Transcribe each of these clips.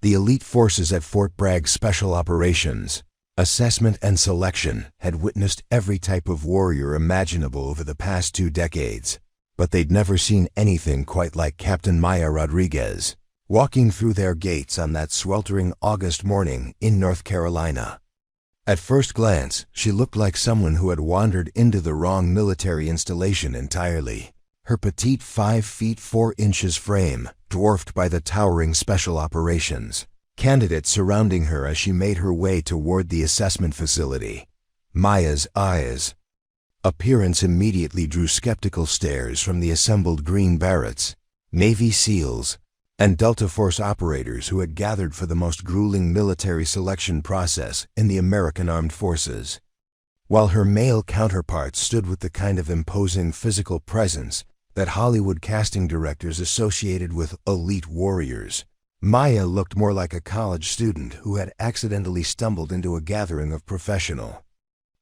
The elite forces at Fort Bragg Special Operations, Assessment and Selection had witnessed every type of warrior imaginable over the past 2 decades, but they'd never seen anything quite like Captain Maya Rodriguez, walking through their gates on that sweltering August morning in North Carolina. At first glance, she looked like someone who had wandered into the wrong military installation entirely. Her petite 5 feet 4 inches frame, dwarfed by the towering Special Operations candidates surrounding her as she made her way toward the assessment facility. Maya's appearance immediately drew skeptical stares from the assembled Green Berets, Navy SEALs, and Delta Force operators who had gathered for the most grueling military selection process in the American Armed Forces. While her male counterparts stood with the kind of imposing physical presence that Hollywood casting directors associated with elite warriors, Maya looked more like a college student who had accidentally stumbled into a gathering of professional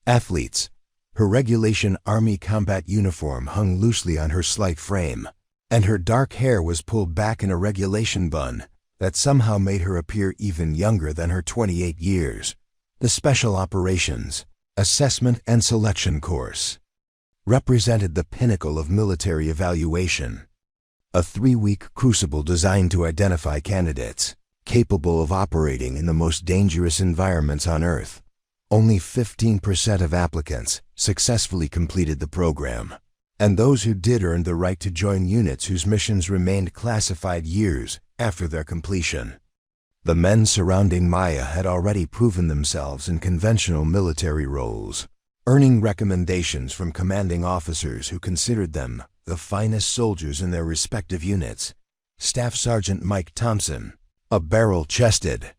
athletes. Her regulation Army combat uniform hung loosely on her slight frame, and her dark hair was pulled back in a regulation bun that somehow made her appear even younger than her 28 years. The Special Operations, Assessment and Selection course represented the pinnacle of military evaluation. A 3-week crucible designed to identify candidates capable of operating in the most dangerous environments on Earth. Only 15% of applicants successfully completed the program, and those who did earned the right to join units whose missions remained classified years after their completion. The men surrounding Maya had already proven themselves in conventional military roles, earning recommendations from commanding officers who considered them the finest soldiers in their respective units. Staff Sergeant Mike Thompson, a barrel-chested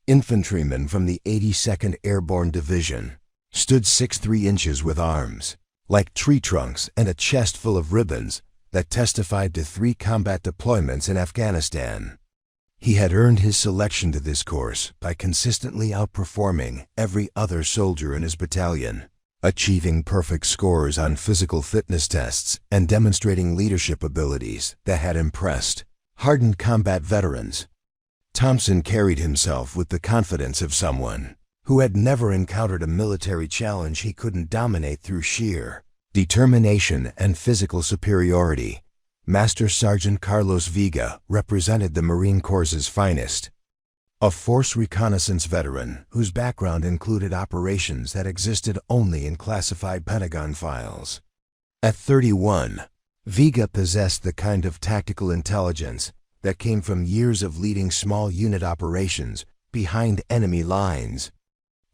infantryman from the 82nd Airborne Division, stood 6'3" inches with arms like tree trunks and a chest full of ribbons that testified to 3 combat deployments in Afghanistan. He had earned his selection to this course by consistently outperforming every other soldier in his battalion, achieving perfect scores on physical fitness tests and demonstrating leadership abilities that had impressed hardened combat veterans. Thompson carried himself with the confidence of someone who had never encountered a military challenge he couldn't dominate through sheer determination and physical superiority. Master Sergeant Carlos Vega represented the Marine Corps' finest, a force reconnaissance veteran whose background included operations that existed only in classified Pentagon files. At 31, Vega possessed the kind of tactical intelligence that came from years of leading small unit operations behind enemy lines,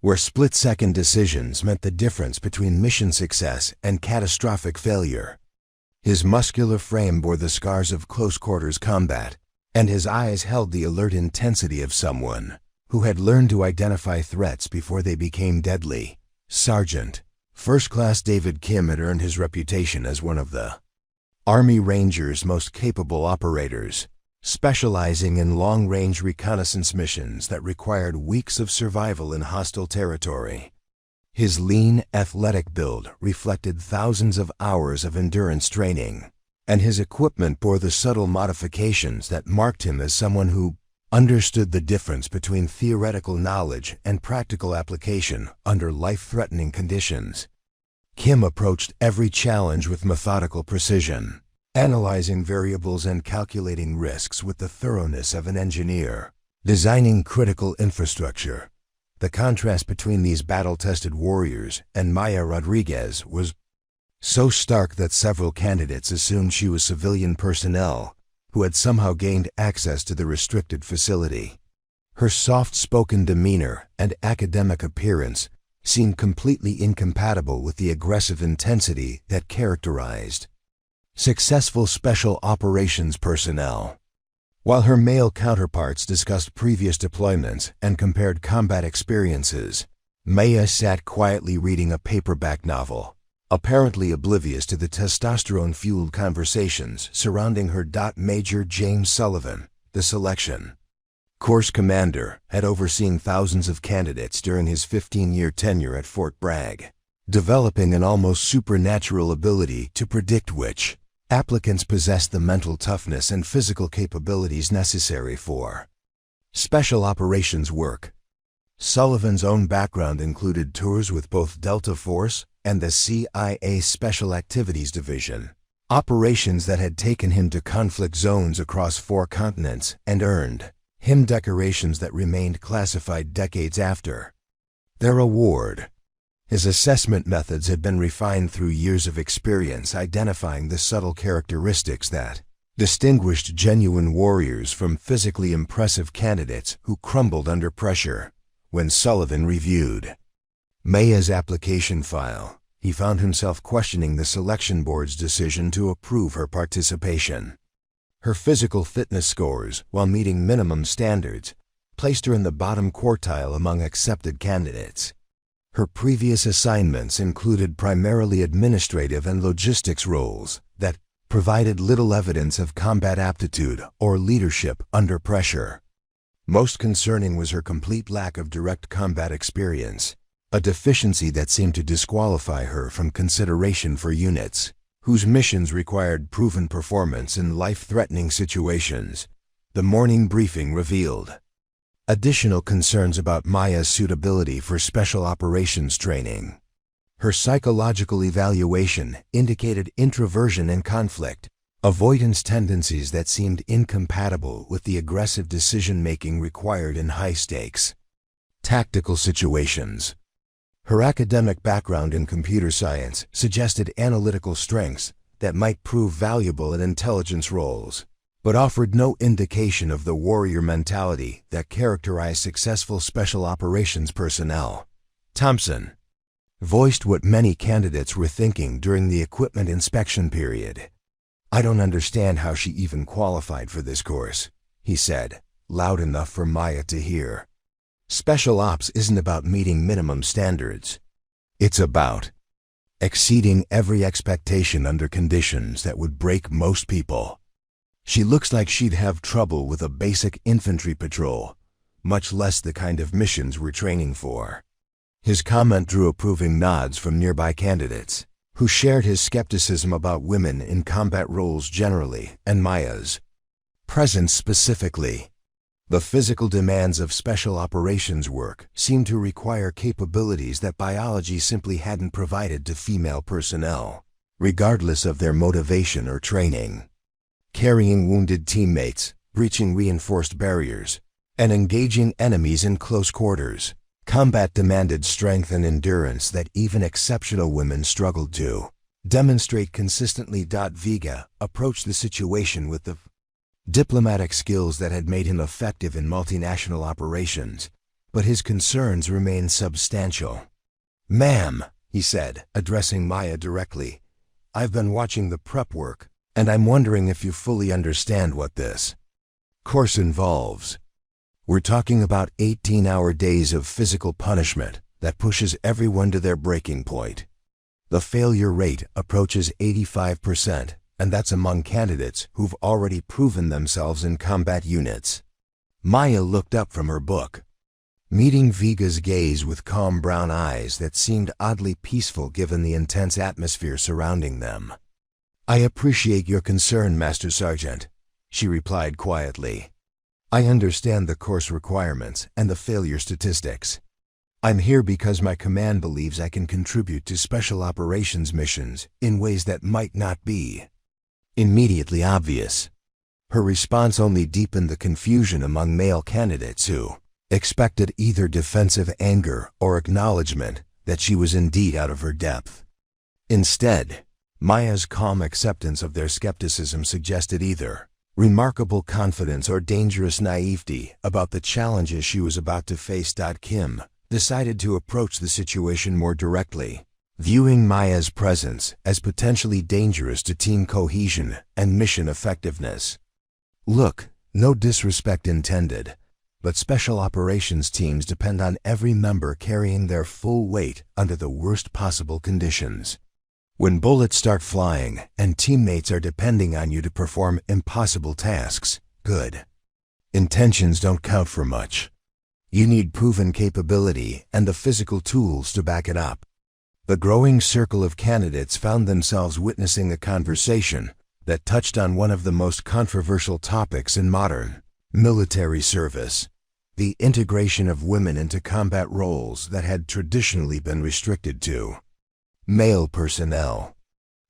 where split-second decisions meant the difference between mission success and catastrophic failure. His muscular frame bore the scars of close-quarters combat, and his eyes held the alert intensity of someone who had learned to identify threats before they became deadly. Sergeant First Class David Kim had earned his reputation as one of the Army Rangers' most capable operators, specializing in long-range reconnaissance missions that required weeks of survival in hostile territory. His lean, athletic build reflected thousands of hours of endurance training, and his equipment bore the subtle modifications that marked him as someone who understood the difference between theoretical knowledge and practical application under life-threatening conditions. Kim approached every challenge with methodical precision, analyzing variables and calculating risks with the thoroughness of an engineer, designing critical infrastructure. The contrast between these battle-tested warriors and Maya Rodriguez was so stark that several candidates assumed she was civilian personnel who had somehow gained access to the restricted facility. Her soft-spoken demeanor and academic appearance seemed completely incompatible with the aggressive intensity that characterized successful special operations personnel. While her male counterparts discussed previous deployments and compared combat experiences, Maya sat quietly reading a paperback novel, apparently oblivious to the testosterone-fueled conversations surrounding her. Major James Sullivan, the selection course commander, had overseen thousands of candidates during his 15-year tenure at Fort Bragg, developing an almost supernatural ability to predict which applicants possessed the mental toughness and physical capabilities necessary for Special operations work. Sullivan's own background included tours with both Delta Force and the CIA Special Activities Division, operations that had taken him to conflict zones across 4 continents and earned him decorations that remained classified decades after their award. His assessment methods had been refined through years of experience identifying the subtle characteristics that distinguished genuine warriors from physically impressive candidates who crumbled under pressure. When Sullivan reviewed Maya's application file, he found himself questioning the selection board's decision to approve her participation. Her physical fitness scores, while meeting minimum standards, placed her in the bottom quartile among accepted candidates. Her previous assignments included primarily administrative and logistics roles that provided little evidence of combat aptitude or leadership under pressure. Most concerning was her complete lack of direct combat experience, a deficiency that seemed to disqualify her from consideration for units whose missions required proven performance in life-threatening situations, the morning briefing revealed. Additional concerns about Maya's suitability for special operations training. Her psychological evaluation indicated introversion and conflict, avoidance tendencies that seemed incompatible with the aggressive decision-making required in high-stakes tactical situations. Her academic background in computer science suggested analytical strengths that might prove valuable in intelligence roles, but offered no indication of the warrior mentality that characterized successful special operations personnel. Thompson voiced what many candidates were thinking during the equipment inspection period. "I don't understand how she even qualified for this course," he said, loud enough for Maya to hear. Special ops isn't about meeting minimum standards. It's about exceeding every expectation under conditions that would break most people. She looks like she'd have trouble with a basic infantry patrol, much less the kind of missions we're training for. His comment drew approving nods from nearby candidates, who shared his skepticism about women in combat roles generally and Maya's presence specifically. The physical demands of special operations work seemed to require capabilities that biology simply hadn't provided to female personnel, regardless of their motivation or training. Carrying wounded teammates, breaching reinforced barriers, and engaging enemies in close quarters, combat demanded strength and endurance that even exceptional women struggled to demonstrate consistently. Vega approached the situation with the diplomatic skills that had made him effective in multinational operations, but his concerns remained substantial. "Ma'am," he said, addressing Maya directly, "I've been watching the prep work, and I'm wondering if you fully understand what this course involves. We're talking about 18-hour days of physical punishment that pushes everyone to their breaking point. The failure rate approaches 85%. And that's among candidates who've already proven themselves in combat units." Maya looked up from her book, meeting Vega's gaze with calm brown eyes that seemed oddly peaceful given the intense atmosphere surrounding them. "I appreciate your concern, Master Sergeant," she replied quietly. "I understand the course requirements and the failure statistics. I'm here because my command believes I can contribute to special operations missions in ways that might not be immediately obvious." Her response only deepened the confusion among male candidates who expected either defensive anger or acknowledgement that she was indeed out of her depth. Instead, Maya's calm acceptance of their skepticism suggested either remarkable confidence or dangerous naivety about the challenges she was about to face. Kim decided to approach the situation more directly, viewing Maya's presence as potentially dangerous to team cohesion and mission effectiveness. "Look, no disrespect intended, but special operations teams depend on every member carrying their full weight under the worst possible conditions. When bullets start flying and teammates are depending on you to perform impossible tasks, good intentions don't count for much. You need proven capability and the physical tools to back it up." The growing circle of candidates found themselves witnessing a conversation that touched on one of the most controversial topics in modern military service: the integration of women into combat roles that had traditionally been restricted to male personnel.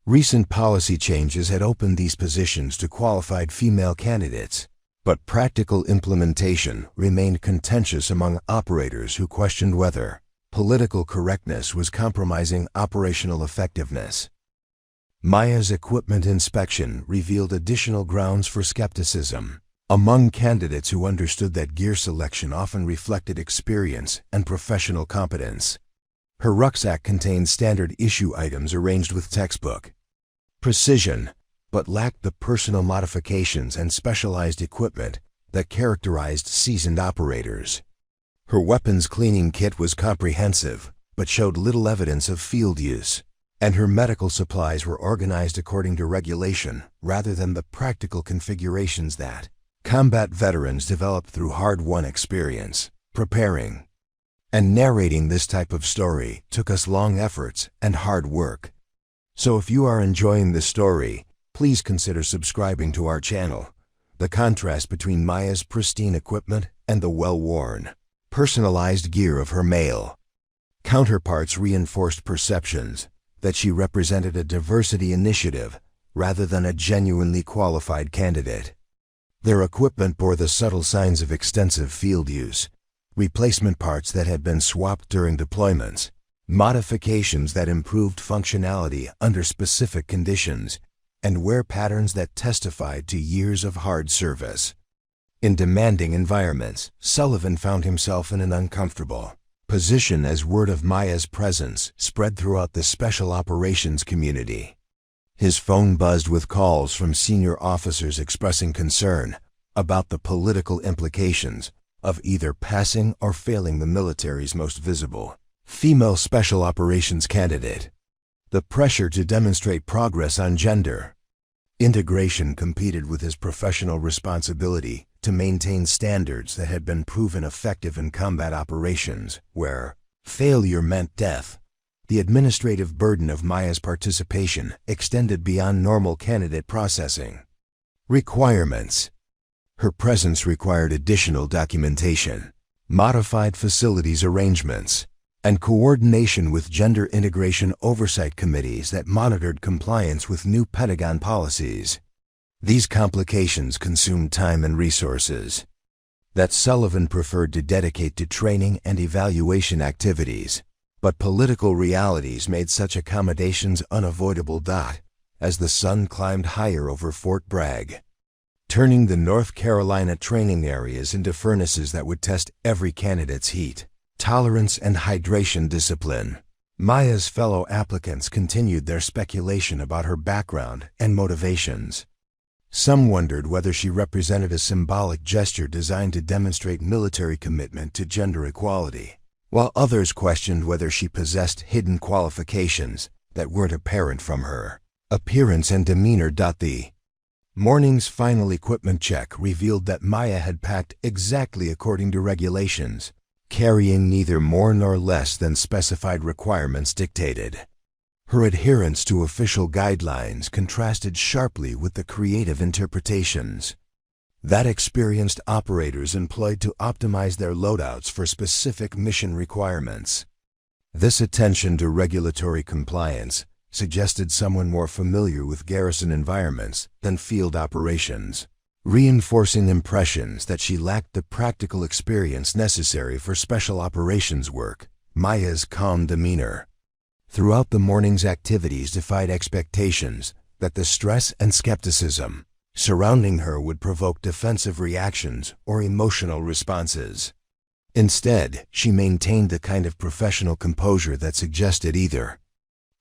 Recent policy changes had opened these positions to qualified female candidates, but practical implementation remained contentious among operators who questioned whether political correctness was compromising operational effectiveness. Maya's equipment inspection revealed additional grounds for skepticism among candidates who understood that gear selection often reflected experience and professional competence. Her rucksack contained standard issue items arranged with textbook precision, but lacked the personal modifications and specialized equipment that characterized seasoned operators. Her weapons cleaning kit was comprehensive, but showed little evidence of field use, and her medical supplies were organized according to regulation rather than the practical configurations that combat veterans developed through hard-won experience. Preparing and narrating this type of story took us long efforts and hard work. So if you are enjoying this story, please consider subscribing to our channel. The contrast between Maya's pristine equipment and the well-worn, personalized gear of her male counterparts reinforced perceptions that she represented a diversity initiative rather than a genuinely qualified candidate. Their equipment bore the subtle signs of extensive field use, replacement parts that had been swapped during deployments, modifications that improved functionality under specific conditions, and wear patterns that testified to years of hard service. In demanding environments, Sullivan found himself in an uncomfortable position as word of Maya's presence spread throughout the special operations community. His phone buzzed with calls from senior officers expressing concern about the political implications of either passing or failing the military's most visible female special operations candidate. The pressure to demonstrate progress on gender integration competed with his professional responsibility to maintain standards that had been proven effective in combat operations, where failure meant death. The administrative burden of Maya's participation extended beyond normal candidate processing requirements. Her presence required additional documentation, modified facilities arrangements, and coordination with gender integration oversight committees that monitored compliance with new Pentagon policies. These complications consumed time and resources that Sullivan preferred to dedicate to training and evaluation activities, but political realities made such accommodations unavoidable. As the sun climbed higher over Fort Bragg, turning the North Carolina training areas into furnaces that would test every candidate's heat, tolerance, and hydration discipline, Maya's fellow applicants continued their speculation about her background and motivations. Some wondered whether she represented a symbolic gesture designed to demonstrate military commitment to gender equality, while others questioned whether she possessed hidden qualifications that weren't apparent from her appearance and demeanor. The morning's final equipment check revealed that Maya had packed exactly according to regulations, carrying neither more nor less than specified requirements dictated. Her adherence to official guidelines contrasted sharply with the creative interpretations that experienced operators employed to optimize their loadouts for specific mission requirements. This attention to regulatory compliance suggested someone more familiar with garrison environments than field operations, reinforcing impressions that she lacked the practical experience necessary for special operations work. Maya's calm demeanor throughout the morning's activities defied expectations that the stress and skepticism surrounding her would provoke defensive reactions or emotional responses. Instead, she maintained the kind of professional composure that suggested either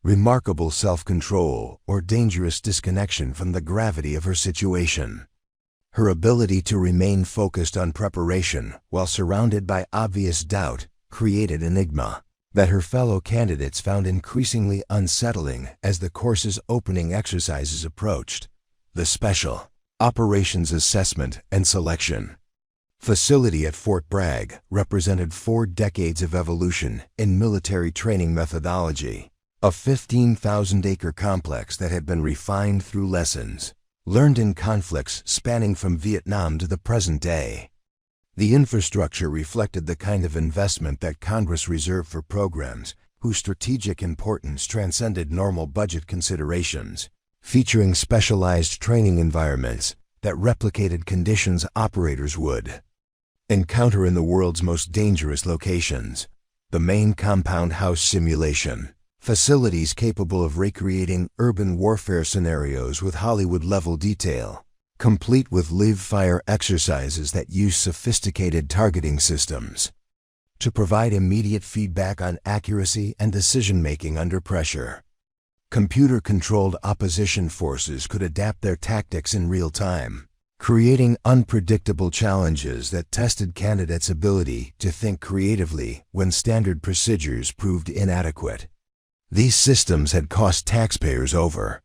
remarkable self-control or dangerous disconnection from the gravity of her situation. Her ability to remain focused on preparation while surrounded by obvious doubt created enigma that her fellow candidates found increasingly unsettling as the course's opening exercises approached. The Special Operations Assessment and Selection facility at Fort Bragg represented 4 decades of evolution in military training methodology, a 15,000-acre complex that had been refined through lessons learned in conflicts spanning from Vietnam to the present day. The infrastructure reflected the kind of investment that Congress reserved for programs whose strategic importance transcended normal budget considerations, featuring specialized training environments that replicated conditions operators would encounter in the world's most dangerous locations. The main compound house simulation, facilities capable of recreating urban warfare scenarios with Hollywood-level detail, complete with live-fire exercises that use sophisticated targeting systems to provide immediate feedback on accuracy and decision-making under pressure. Computer-controlled opposition forces could adapt their tactics in real time, creating unpredictable challenges that tested candidates' ability to think creatively when standard procedures proved inadequate. These systems had cost taxpayers over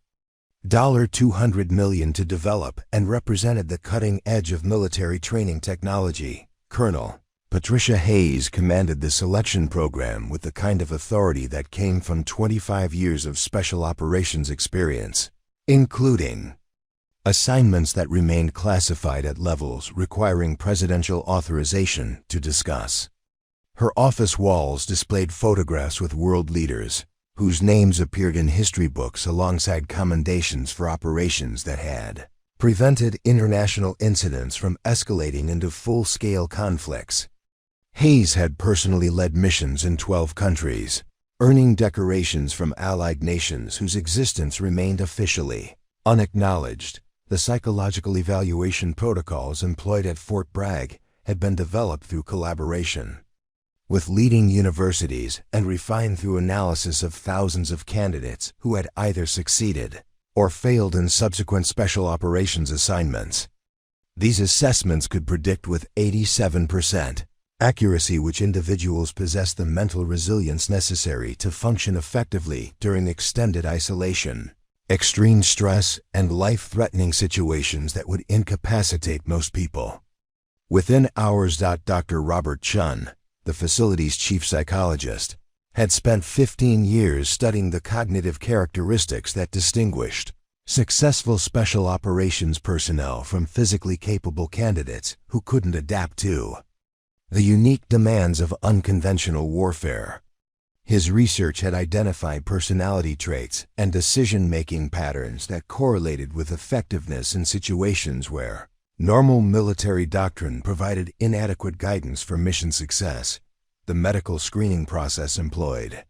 $200 million to develop and represented the cutting edge of military training technology. Colonel Patricia Hayes commanded the selection program with the kind of authority that came from 25 years of special operations experience, including assignments that remained classified at levels requiring presidential authorization to discuss. Her office walls displayed photographs with world leaders, whose names appeared in history books alongside commendations for operations that had prevented international incidents from escalating into full-scale conflicts. Hayes had personally led missions in 12 countries, earning decorations from allied nations whose existence remained officially unacknowledged. The psychological evaluation protocols employed at Fort Bragg had been developed through collaboration with leading universities and refined through analysis of thousands of candidates who had either succeeded or failed in subsequent special operations assignments. These assessments could predict with 87% accuracy which individuals possessed the mental resilience necessary to function effectively during extended isolation, extreme stress, and life-threatening situations that would incapacitate most people. Within hours, Dr. Robert Chun, the facility's chief psychologist, had spent 15 years studying the cognitive characteristics that distinguished successful special operations personnel from physically capable candidates who couldn't adapt to the unique demands of unconventional warfare. His research had identified personality traits and decision-making patterns that correlated with effectiveness in situations where normal military doctrine provided inadequate guidance for mission success. The medical screening process employed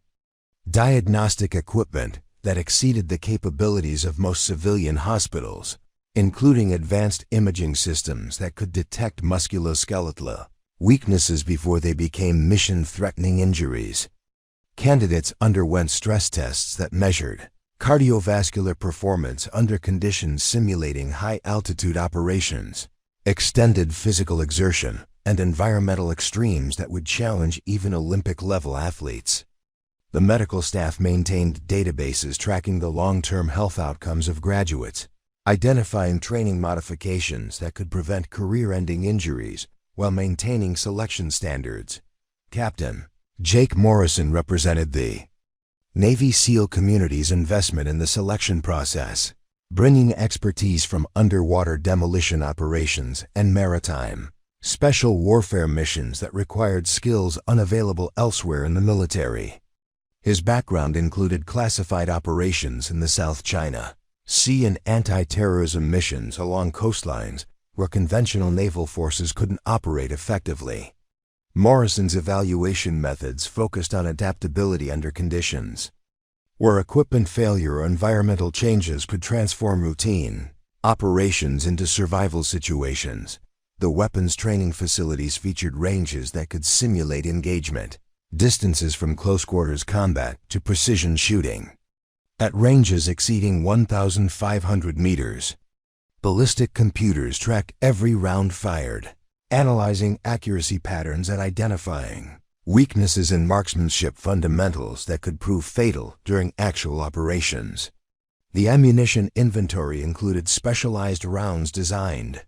diagnostic equipment that exceeded the capabilities of most civilian hospitals, including advanced imaging systems that could detect musculoskeletal weaknesses before they became mission-threatening injuries. Candidates underwent stress tests that measured cardiovascular performance under conditions simulating high-altitude operations, extended physical exertion, and environmental extremes that would challenge even Olympic-level athletes. The medical staff maintained databases tracking the long-term health outcomes of graduates, identifying training modifications that could prevent career-ending injuries while maintaining selection standards. Captain Jake Morrison represented the Navy SEAL community's investment in the selection process, bringing expertise from underwater demolition operations and maritime special warfare missions that required skills unavailable elsewhere in the military. His background included classified operations in the South China Sea and anti-terrorism missions along coastlines where conventional naval forces couldn't operate effectively. Morrison's evaluation methods focused on adaptability under conditions where equipment failure or environmental changes could transform routine operations into survival situations. The weapons training facilities featured ranges that could simulate engagement, distances from close-quarters combat to precision shooting. At ranges exceeding 1,500 meters, ballistic computers tracked every round fired, analyzing accuracy patterns and identifying weaknesses in marksmanship fundamentals that could prove fatal during actual operations. The ammunition inventory included specialized rounds designed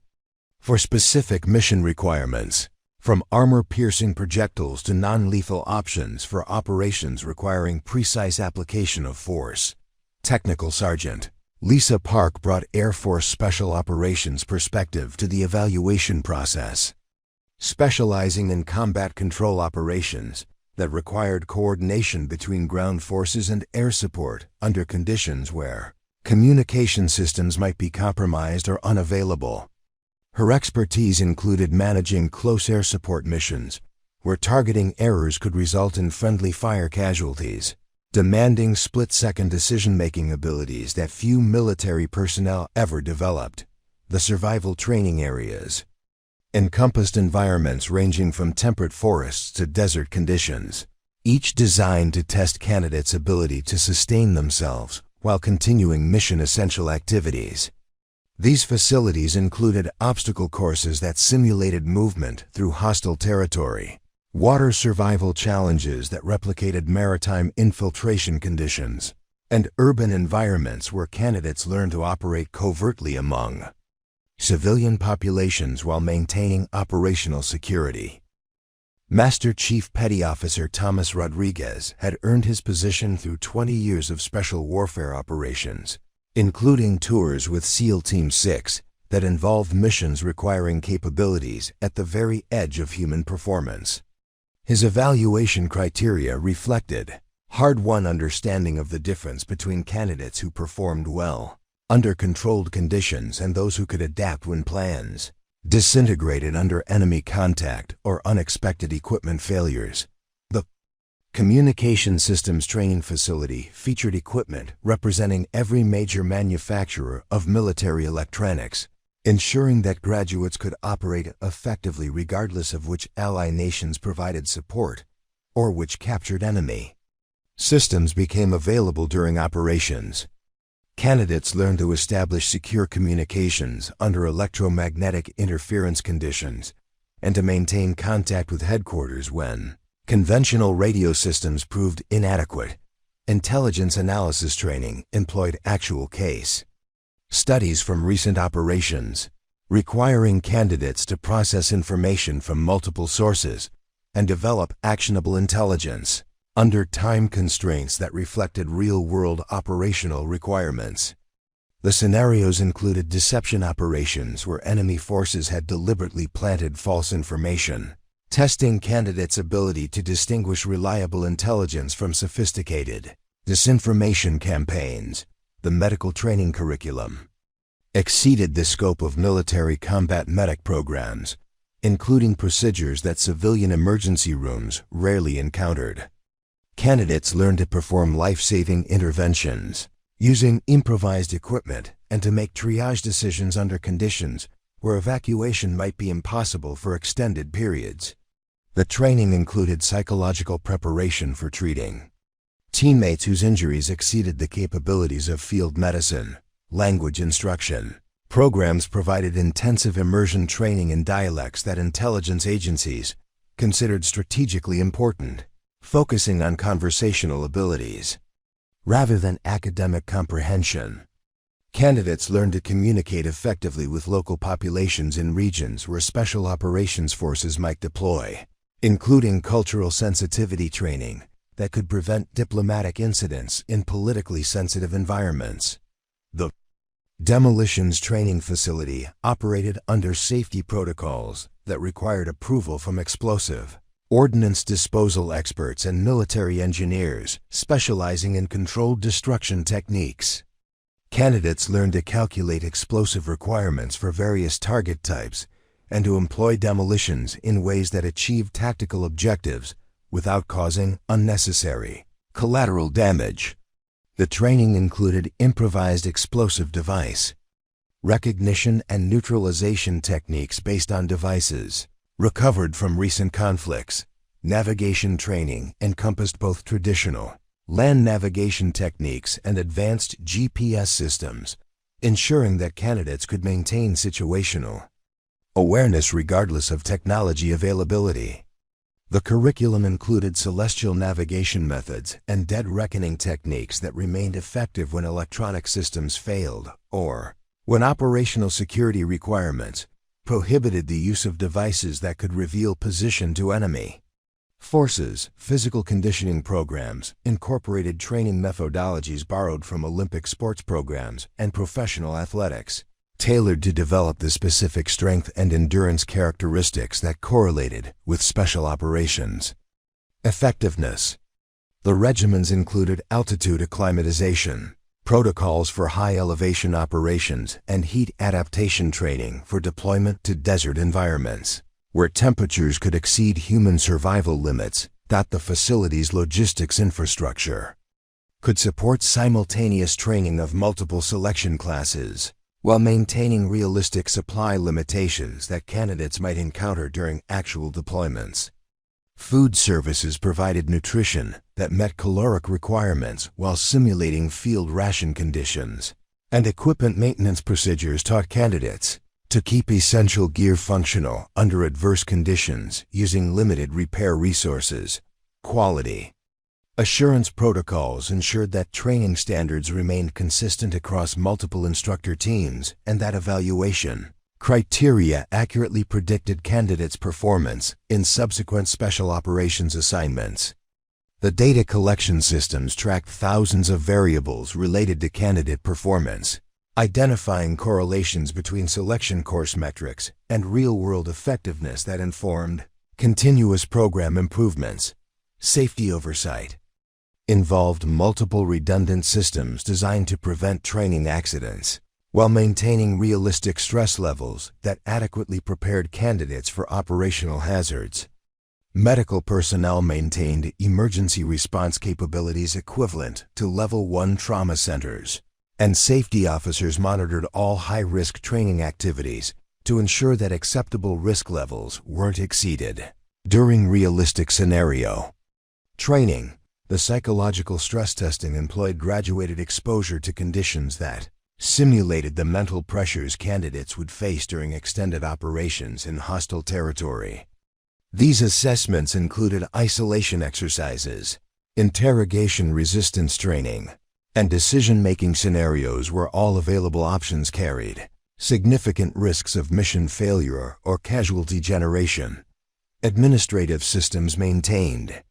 for specific mission requirements, from armor-piercing projectiles to non-lethal options for operations requiring precise application of force. Technical Sergeant Lisa Park brought Air Force Special Operations perspective to the evaluation process. specializing in combat control operations that required coordination between ground forces and air support under conditions where communication systems might be compromised or unavailable. Her expertise included managing close air support missions, where targeting errors could result in friendly fire casualties, demanding split-second decision-making abilities that few military personnel ever developed. The survival training areas encompassed environments ranging from temperate forests to desert conditions, each designed to test candidates' ability to sustain themselves while continuing mission-essential activities. These facilities included obstacle courses that simulated movement through hostile territory, water survival challenges that replicated maritime infiltration conditions, and urban environments where candidates learned to operate covertly among civilian populations while maintaining operational security. Master Chief Petty Officer Thomas Rodriguez had earned his position through 20 years of special warfare operations, including tours with SEAL Team 6 that involved missions requiring capabilities at the very edge of human performance. His evaluation criteria reflected hard-won understanding of the difference between candidates who performed well under controlled conditions and those who could adapt when plans disintegrated under enemy contact or unexpected equipment failures. The Communication Systems Training Facility featured equipment representing every major manufacturer of military electronics, ensuring that graduates could operate effectively regardless of which ally nations provided support or which captured enemy systems became available during operations. Candidates learned to establish secure communications under electromagnetic interference conditions and to maintain contact with headquarters when conventional radio systems proved inadequate. Intelligence analysis training employed actual case studies from recent operations, requiring candidates to process information from multiple sources and develop actionable intelligence under time constraints that reflected real-world operational requirements. The scenarios included deception operations where enemy forces had deliberately planted false information, testing candidates' ability to distinguish reliable intelligence from sophisticated disinformation campaigns. The medical training curriculum exceeded the scope of military combat medic programs, including procedures that civilian emergency rooms rarely encountered. Candidates learned to perform life-saving interventions using improvised equipment and to make triage decisions under conditions where evacuation might be impossible for extended periods. The training included psychological preparation for treating teammates whose injuries exceeded the capabilities of field medicine. Language instruction programs provided intensive immersion training in dialects that intelligence agencies considered strategically important, focusing on conversational abilities rather than academic comprehension. Candidates learned to communicate effectively with local populations in regions where special operations forces might deploy, including cultural sensitivity training that could prevent diplomatic incidents in politically sensitive environments. The Demolitions Training Facility operated under safety protocols that required approval from explosive ordnance disposal experts and military engineers specializing in controlled destruction techniques. Candidates learned to calculate explosive requirements for various target types and to employ demolitions in ways that achieved tactical objectives without causing unnecessary collateral damage. The training included improvised explosive device recognition and neutralization techniques based on devices recovered from recent conflicts. Navigation training encompassed both traditional land navigation techniques and advanced GPS systems, ensuring that candidates could maintain situational awareness regardless of technology availability. The curriculum included celestial navigation methods and dead reckoning techniques that remained effective when electronic systems failed or when operational security requirements prohibited the use of devices that could reveal position to enemy forces. Physical conditioning programs incorporated training methodologies borrowed from Olympic sports programs and professional athletics, tailored to develop the specific strength and endurance characteristics that correlated with special operations. Effectiveness. The regimens included altitude acclimatization, protocols for high elevation operations, and heat adaptation training for deployment to desert environments, where temperatures could exceed human survival limits. The facility's logistics infrastructure could support simultaneous training of multiple selection classes, while maintaining realistic supply limitations that candidates might encounter during actual deployments. Food services provided nutrition that met caloric requirements while simulating field ration conditions, and equipment maintenance procedures taught candidates to keep essential gear functional under adverse conditions using limited repair resources. Quality assurance protocols ensured that training standards remained consistent across multiple instructor teams and that evaluation criteria accurately predicted candidates' performance in subsequent special operations assignments. The data collection systems tracked thousands of variables related to candidate performance, identifying correlations between selection course metrics and real-world effectiveness that informed continuous program improvements. Safety oversight involved multiple redundant systems designed to prevent training accidents, while maintaining realistic stress levels that adequately prepared candidates for operational hazards. Medical personnel maintained emergency response capabilities equivalent to Level 1 trauma centers, and safety officers monitored all high-risk training activities to ensure that acceptable risk levels weren't exceeded. During realistic scenario training, the psychological stress testing employed graduated exposure to conditions that simulated the mental pressures candidates would face during extended operations in hostile territory. These assessments included isolation exercises, interrogation resistance training, and decision-making scenarios where all available options carried significant risks of mission failure or casualty generation. Administrative systems maintained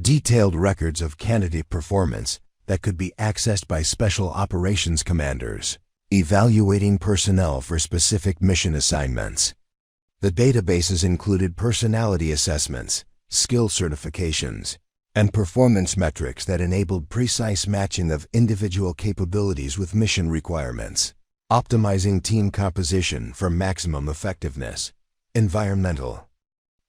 detailed records of candidate performance that could be accessed by special operations commanders, evaluating personnel for specific mission assignments. The databases included personality assessments, skill certifications, and performance metrics that enabled precise matching of individual capabilities with mission requirements, optimizing team composition for maximum effectiveness. Environmental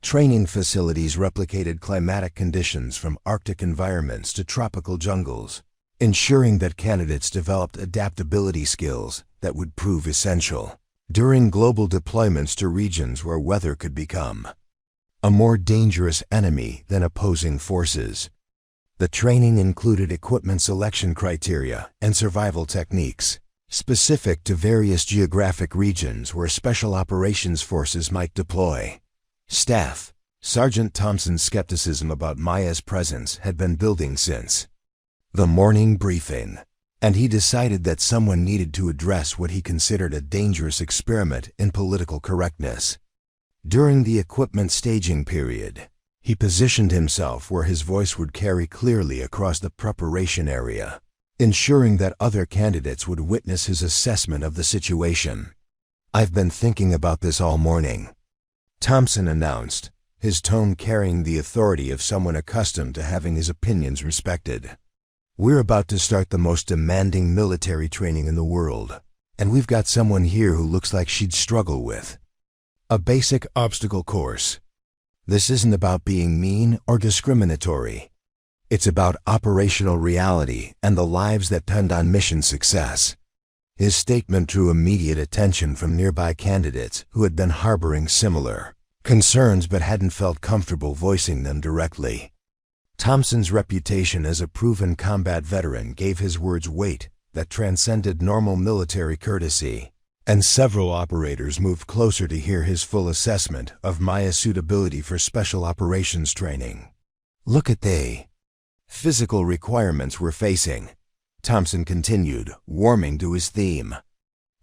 training facilities replicated climatic conditions from Arctic environments to tropical jungles, ensuring that candidates developed adaptability skills that would prove essential during global deployments to regions where weather could become a more dangerous enemy than opposing forces. The training included equipment selection criteria and survival techniques specific to various geographic regions where special operations forces might deploy. Staff. Sergeant Thompson's skepticism about Maya's presence had been building since the morning briefing, and he decided that someone needed to address what he considered a dangerous experiment in political correctness. During the equipment staging period, he positioned himself where his voice would carry clearly across the preparation area, ensuring that other candidates would witness his assessment of the situation. "I've been thinking about this all morning," Thompson announced, his tone carrying the authority of someone accustomed to having his opinions respected. "We're about to start the most demanding military training in the world, and we've got someone here who looks like she'd struggle with a basic obstacle course. This isn't about being mean or discriminatory. It's about operational reality and the lives that depend on mission success." His statement drew immediate attention from nearby candidates who had been harboring similar concerns but hadn't felt comfortable voicing them directly. Thompson's reputation as a proven combat veteran gave his words weight that transcended normal military courtesy, and several operators moved closer to hear his full assessment of Maya's suitability for special operations training. "Look at the physical requirements we're facing," Thompson continued, warming to his theme.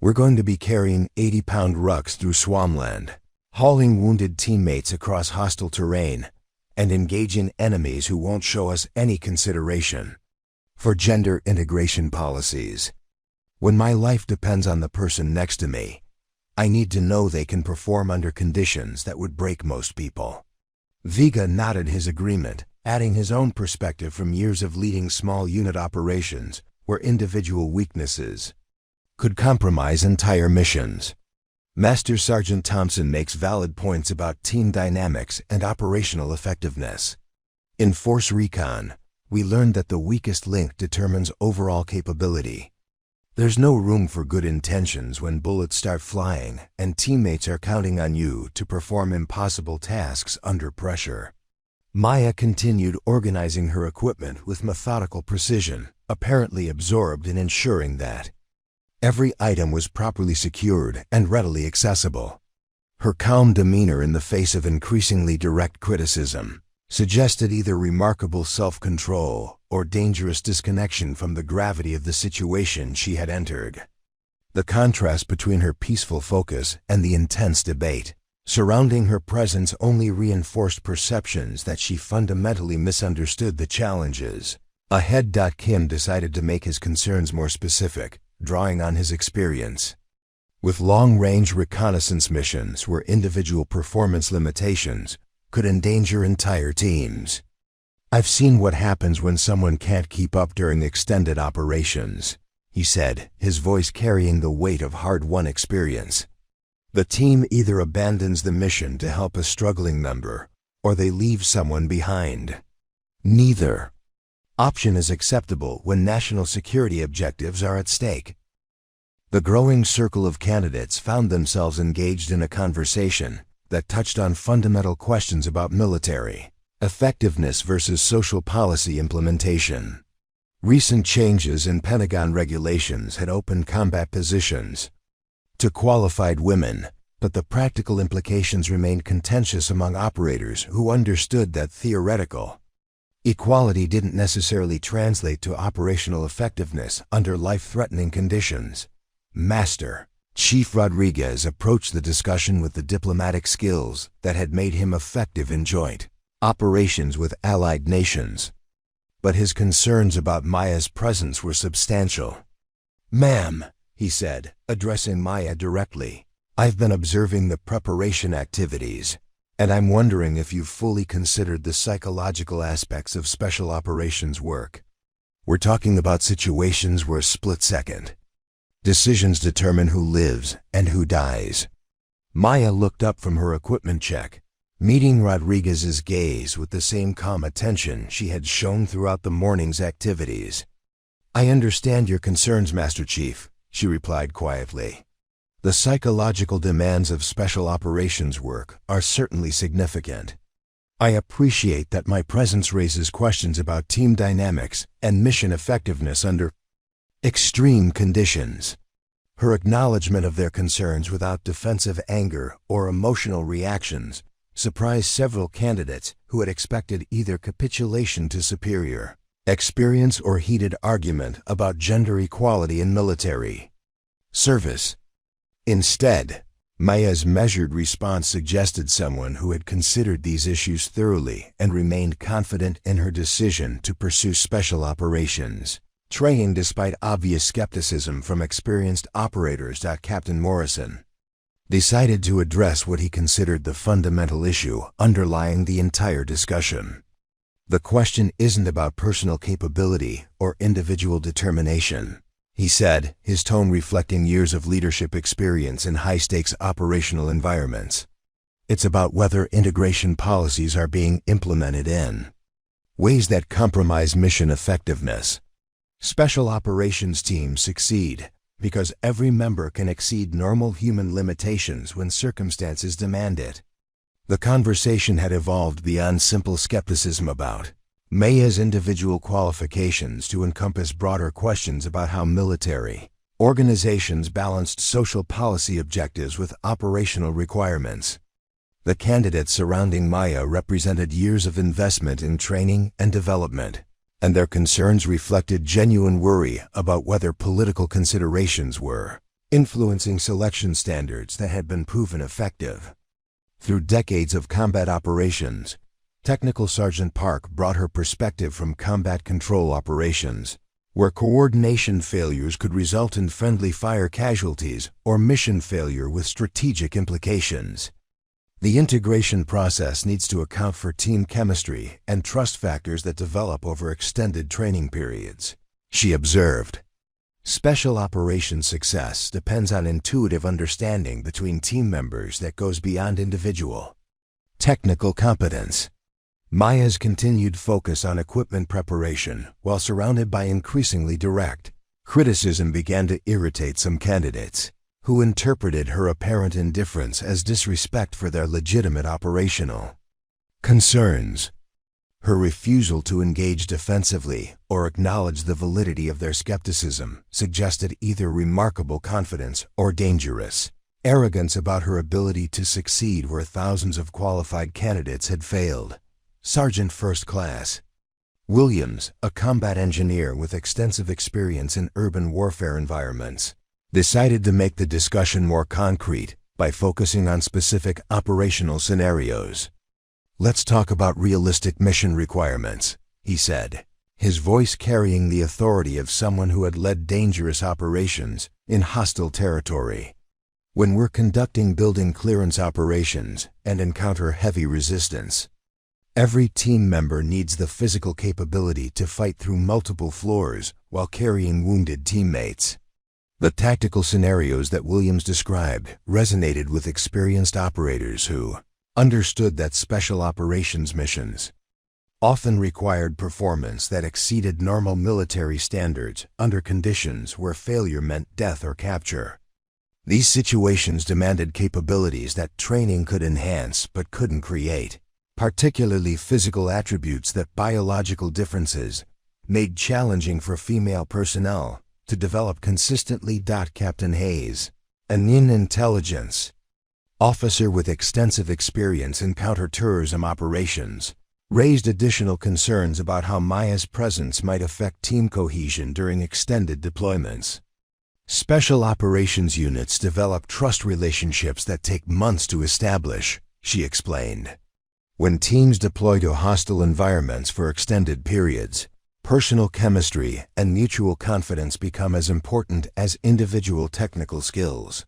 "We're going to be carrying 80-pound rucks through swampland, hauling wounded teammates across hostile terrain, and engaging enemies who won't show us any consideration for gender integration policies. When my life depends on the person next to me, I need to know they can perform under conditions that would break most people. Vega nodded his agreement, adding his own perspective from years of leading small unit operations where individual weaknesses could compromise entire missions. Master Sergeant Thompson makes valid points about team dynamics and operational effectiveness. In Force Recon, we learned that the weakest link determines overall capability. There's no room for good intentions when bullets start flying and teammates are counting on you to perform impossible tasks under pressure. Maya continued organizing her equipment with methodical precision, apparently absorbed in ensuring that every item was properly secured and readily accessible. Her calm demeanor in the face of increasingly direct criticism suggested either remarkable self-control or dangerous disconnection from the gravity of the situation she had entered. The contrast between her peaceful focus and the intense debate surrounding her presence only reinforced perceptions that she fundamentally misunderstood the challenges ahead. Kim decided to make his concerns more specific, drawing on his experience with long-range reconnaissance missions where individual performance limitations could endanger entire teams. I've seen what happens when someone can't keep up during extended operations, he said, his voice carrying the weight of hard-won experience. The team either abandons the mission to help a struggling member, or they leave someone behind. Neither option is acceptable when national security objectives are at stake. The growing circle of candidates found themselves engaged in a conversation that touched on fundamental questions about military effectiveness versus social policy implementation. Recent changes in Pentagon regulations had opened combat positions to qualified women, but the practical implications remained contentious among operators who understood that theoretical equality didn't necessarily translate to operational effectiveness under life-threatening conditions. Master Chief Rodriguez approached the discussion with the diplomatic skills that had made him effective in joint operations with allied nations. But his concerns about Maya's presence were substantial. "Ma'am," he said, addressing Maya directly, "I've been observing the preparation activities, and I'm wondering if you've fully considered the psychological aspects of special operations work. We're talking about situations where split-second decisions determine who lives and who dies." Maya looked up from her equipment check, meeting Rodriguez's gaze with the same calm attention she had shown throughout the morning's activities. "I understand your concerns, Master Chief," she replied quietly. "The psychological demands of special operations work are certainly significant. I appreciate that my presence raises questions about team dynamics and mission effectiveness under extreme conditions." Her acknowledgement of their concerns without defensive anger or emotional reactions surprised several candidates who had expected either capitulation to superior experience or heated argument about gender equality in military service. Instead, Maya's measured response suggested someone who had considered these issues thoroughly and remained confident in her decision to pursue special operations training despite obvious skepticism from experienced operators. Captain Morrison decided to address what he considered the fundamental issue underlying the entire discussion. "The question isn't about personal capability or individual determination," he said, his tone reflecting years of leadership experience in high-stakes operational environments. "It's about whether integration policies are being implemented in ways that compromise mission effectiveness. Special operations teams succeed because every member can exceed normal human limitations when circumstances demand it." The conversation had evolved beyond simple skepticism about Maya's individual qualifications to encompass broader questions about how military organizations balanced social policy objectives with operational requirements. The candidates surrounding Maya represented years of investment in training and development, and their concerns reflected genuine worry about whether political considerations were influencing selection standards that had been proven effective. Through decades of combat operations, Technical Sergeant Park brought her perspective from combat control operations, where coordination failures could result in friendly fire casualties or mission failure with strategic implications. The integration process needs to account for team chemistry and trust factors that develop over extended training periods, she observed. Special operations success depends on intuitive understanding between team members that goes beyond individual technical competence. Maya's continued focus on equipment preparation, while surrounded by increasingly direct criticism, began to irritate some candidates, who interpreted her apparent indifference as disrespect for their legitimate operational concerns. Her refusal to engage defensively or acknowledge the validity of their skepticism suggested either remarkable confidence or dangerous arrogance about her ability to succeed where thousands of qualified candidates had failed. Sergeant First Class Williams, a combat engineer with extensive experience in urban warfare environments, decided to make the discussion more concrete by focusing on specific operational scenarios. "Let's talk about realistic mission requirements," he said, his voice carrying the authority of someone who had led dangerous operations in hostile territory. "When we're conducting building clearance operations and encounter heavy resistance, every team member needs the physical capability to fight through multiple floors while carrying wounded teammates." The tactical scenarios that Williams described resonated with experienced operators who understood that special operations missions often required performance that exceeded normal military standards under conditions where failure meant death or capture. These situations demanded capabilities that training could enhance but couldn't create, particularly physical attributes that biological differences made challenging for female personnel to develop consistently. Captain Hayes, an intelligence officer with extensive experience in counterterrorism operations, raised additional concerns about how Maya's presence might affect team cohesion during extended deployments. "Special operations units develop trust relationships that take months to establish," she explained. "When teams deploy to hostile environments for extended periods, personal chemistry and mutual confidence become as important as individual technical skills.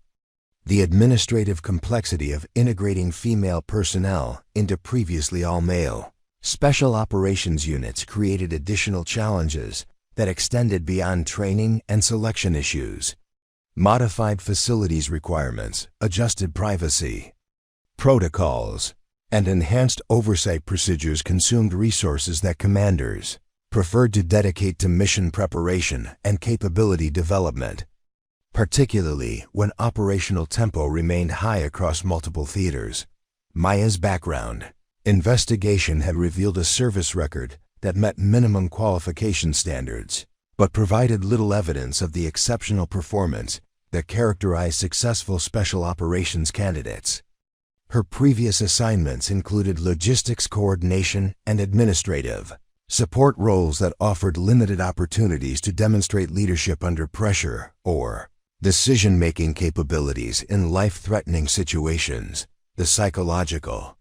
The administrative complexity of integrating female personnel into previously all-male special operations units created additional challenges that extended beyond training and selection issues. Modified facilities requirements, adjusted privacy protocols, and enhanced oversight procedures consumed resources that commanders preferred to dedicate to mission preparation and capability development, particularly when operational tempo remained high across multiple theaters." Maya's background investigation had revealed a service record that met minimum qualification standards, but provided little evidence of the exceptional performance that characterized successful special operations candidates. Her previous assignments included logistics coordination and administrative support roles that offered limited opportunities to demonstrate leadership under pressure or decision-making capabilities in life-threatening situations. The psychological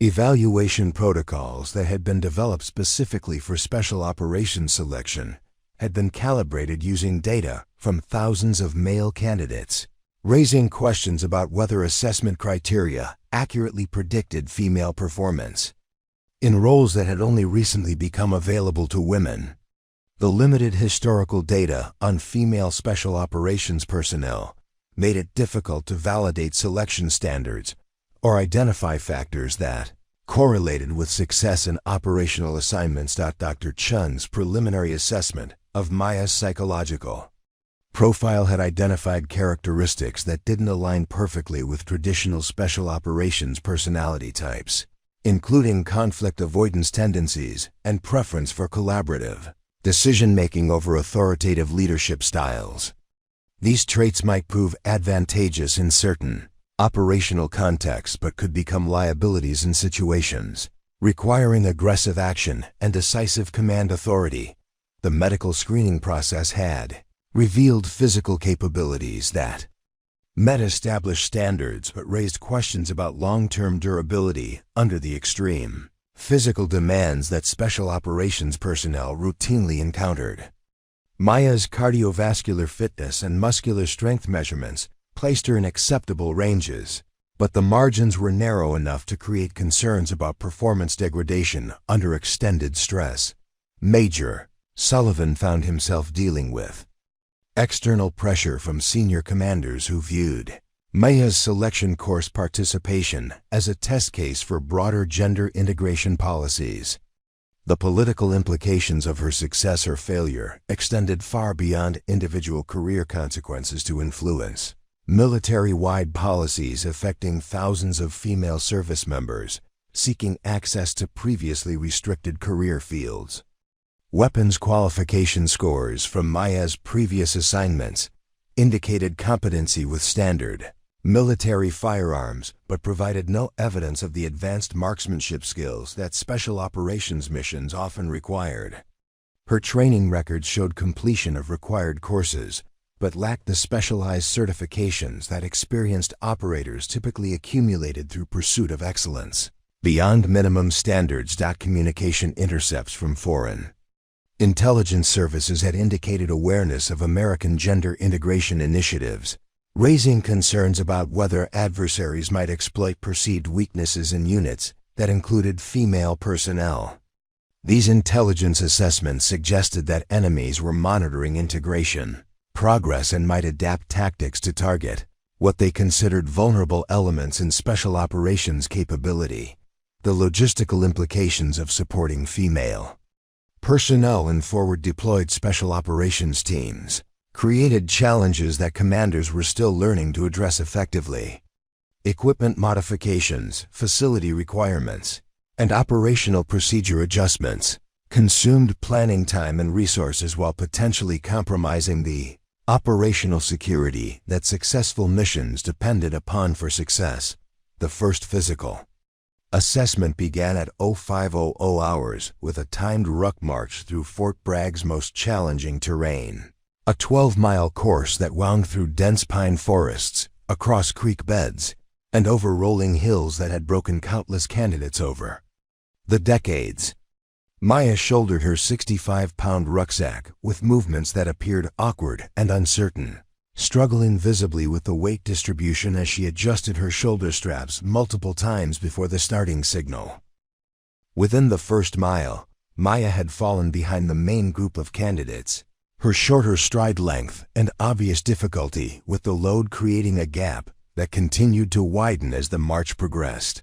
evaluation protocols that had been developed specifically for special operations selection had been calibrated using data from thousands of male candidates, raising questions about whether assessment criteria accurately predicted female performance in roles that had only recently become available to women. The limited historical data on female special operations personnel made it difficult to validate selection standards or identify factors that correlated with success in operational assignments. Dr. Chun's preliminary assessment of Maya's psychological profile had identified characteristics that didn't align perfectly with traditional special operations personality types, including conflict avoidance tendencies and preference for collaborative decision-making over authoritative leadership styles. These traits might prove advantageous in certain operational contexts but could become liabilities in situations requiring aggressive action and decisive command authority. The medical screening process had revealed physical capabilities that met established standards but raised questions about long-term durability under the extreme physical demands that special operations personnel routinely encountered. Maya's cardiovascular fitness and muscular strength measurements placed her in acceptable ranges, but the margins were narrow enough to create concerns about performance degradation under extended stress. Major Sullivan found himself dealing with external pressure from senior commanders who viewed Maya's selection course participation as a test case for broader gender integration policies. The political implications of her success or failure extended far beyond individual career consequences to influence military-wide policies affecting thousands of female service members seeking access to previously restricted career fields. Weapons qualification scores from Maya's previous assignments indicated competency with standard military firearms, but provided no evidence of the advanced marksmanship skills that special operations missions often required. Her training records showed completion of required courses, but lacked the specialized certifications that experienced operators typically accumulated through pursuit of excellence. Beyond minimum standards. Communication intercepts from foreign intelligence services had indicated awareness of American gender integration initiatives, raising concerns about whether adversaries might exploit perceived weaknesses in units that included female personnel. These intelligence assessments suggested that enemies were monitoring integration progress and might adapt tactics to target what they considered vulnerable elements in special operations capability. The logistical implications of supporting female personnel in forward-deployed special operations teams created challenges that commanders were still learning to address effectively. Equipment modifications, facility requirements, and operational procedure adjustments consumed planning time and resources while potentially compromising the operational security that successful missions depended upon for success. The first physical assessment began at 0500 hours with a timed ruck march through Fort Bragg's most challenging terrain. A 12-mile course that wound through dense pine forests, across creek beds, and over rolling hills that had broken countless candidates over the decades. Maya shouldered her 65-pound rucksack with movements that appeared awkward and uncertain, struggling visibly with the weight distribution as she adjusted her shoulder straps multiple times before the starting signal. Within the first mile, Maya had fallen behind the main group of candidates, her shorter stride length and obvious difficulty with the load creating a gap that continued to widen as the march progressed.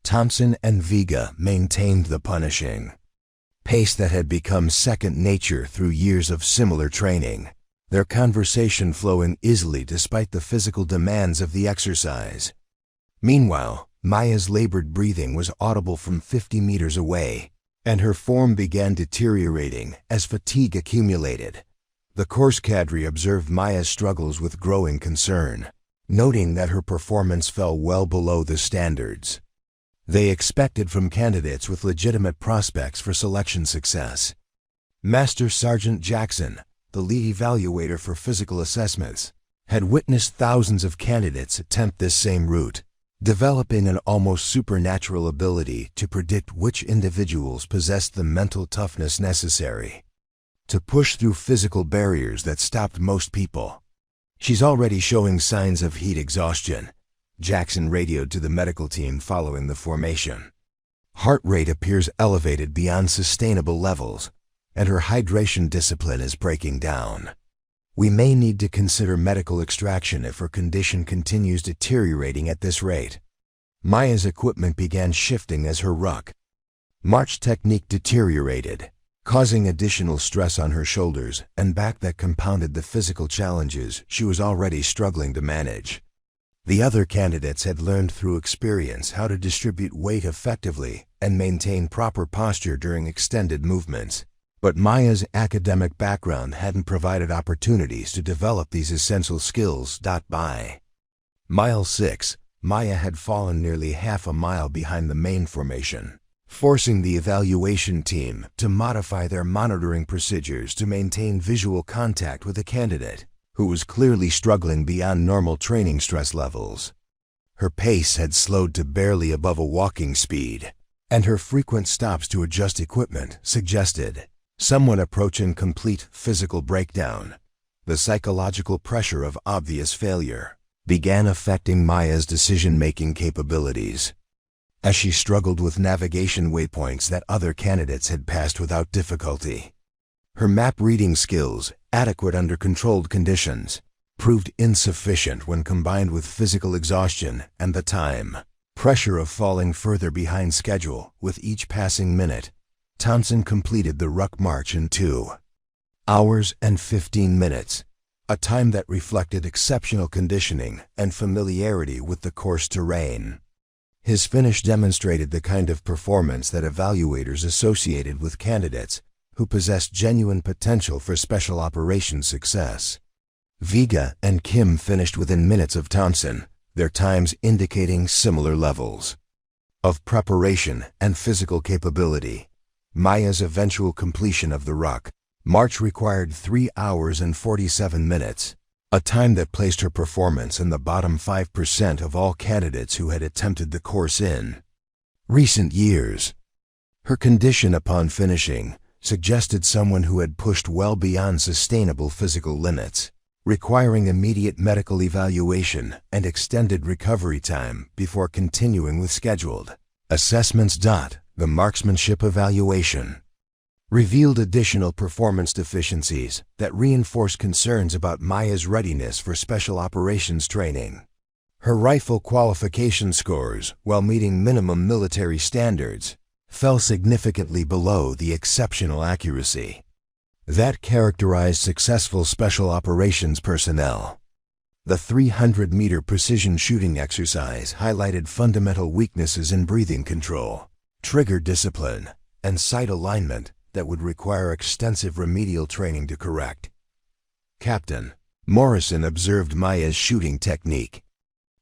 Thompson and Vega maintained the punishing pace that had become second nature through years of similar training, their conversation flowing easily despite the physical demands of the exercise. Meanwhile, Maya's labored breathing was audible from 50 meters away, and her form began deteriorating as fatigue accumulated. The course cadre observed Maya's struggles with growing concern, noting that her performance fell well below the standards they expected from candidates with legitimate prospects for selection success. Master Sergeant Jackson, the lead evaluator for physical assessments, had witnessed thousands of candidates attempt this same route, developing an almost supernatural ability to predict which individuals possessed the mental toughness necessary to push through physical barriers that stopped most people. "She's already showing signs of heat exhaustion," Jackson radioed to the medical team following the formation. "Heart rate appears elevated beyond sustainable levels, and her hydration discipline is breaking down. We may need to consider medical extraction if her condition continues deteriorating at this rate." Maya's equipment began shifting as her ruck march technique deteriorated, causing additional stress on her shoulders and back that compounded the physical challenges she was already struggling to manage. The other candidates had learned through experience how to distribute weight effectively and maintain proper posture during extended movements, but Maya's academic background hadn't provided opportunities to develop these essential skills. By Mile 6, Maya had fallen nearly half a mile behind the main formation, forcing the evaluation team to modify their monitoring procedures to maintain visual contact with a candidate who was clearly struggling beyond normal training stress levels. Her pace had slowed to barely above a walking speed, and her frequent stops to adjust equipment suggested somewhat approaching complete physical breakdown. The psychological pressure of obvious failure began affecting Maya's decision-making capabilities. As she struggled with navigation waypoints that other candidates had passed without difficulty, her map-reading skills, adequate under controlled conditions, proved insufficient when combined with physical exhaustion and the time pressure of falling further behind schedule with each passing minute. Thompson completed the ruck march in 2 hours and 15 minutes, a time that reflected exceptional conditioning and familiarity with the course terrain. His finish demonstrated the kind of performance that evaluators associated with candidates who possessed genuine potential for special operations success. Vega and Kim finished within minutes of Thompson, their times indicating similar levels of preparation and physical capability. Maya's eventual completion of the ruck march required 3 hours and 47 minutes, a time that placed her performance in the bottom 5% of all candidates who had attempted the course in recent years. Her condition upon finishing suggested someone who had pushed well beyond sustainable physical limits, requiring immediate medical evaluation and extended recovery time before continuing with scheduled assessments. The marksmanship evaluation revealed additional performance deficiencies that reinforced concerns about Maya's readiness for special operations training. Her rifle qualification scores, while meeting minimum military standards, fell significantly below the exceptional accuracy that characterized successful special operations personnel. The 300-meter precision shooting exercise highlighted fundamental weaknesses in breathing control, trigger discipline, and sight alignment that would require extensive remedial training to correct. Captain Morrison observed Maya's shooting technique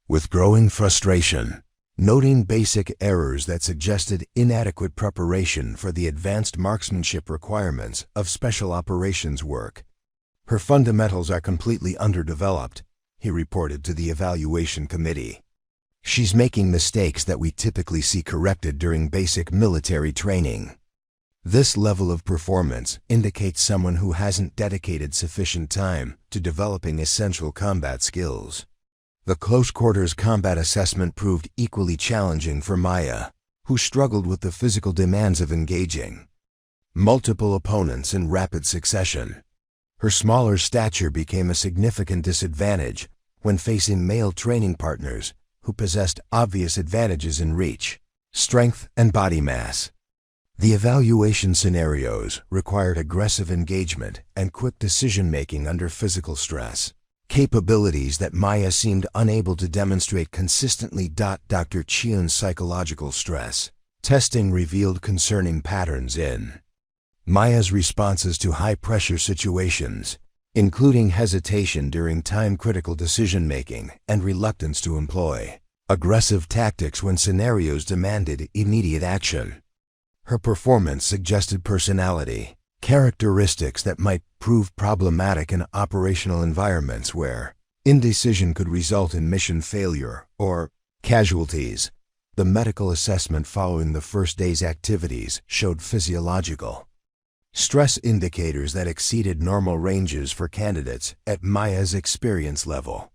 with growing frustration, noting basic errors that suggested inadequate preparation for the advanced marksmanship requirements of special operations work. "Her fundamentals are completely underdeveloped," he reported to the evaluation committee. "She's making mistakes that we typically see corrected during basic military training." This level of performance indicates someone who hasn't dedicated sufficient time to developing essential combat skills. The close quarters combat assessment proved equally challenging for Maya, who struggled with the physical demands of engaging multiple opponents in rapid succession. Her smaller stature became a significant disadvantage when facing male training partners who possessed obvious advantages in reach, strength, and body mass. The evaluation scenarios required aggressive engagement and quick decision-making under physical stress, capabilities that Maya seemed unable to demonstrate consistently. Dr. Chiun's psychological stress testing revealed concerning patterns in Maya's responses to high-pressure situations, including hesitation during time-critical decision-making and reluctance to employ aggressive tactics when scenarios demanded immediate action. Her performance suggested personality characteristics that might prove problematic in operational environments where indecision could result in mission failure or casualties. The medical assessment following the first day's activities showed physiological stress indicators that exceeded normal ranges for candidates at Maya's experience level.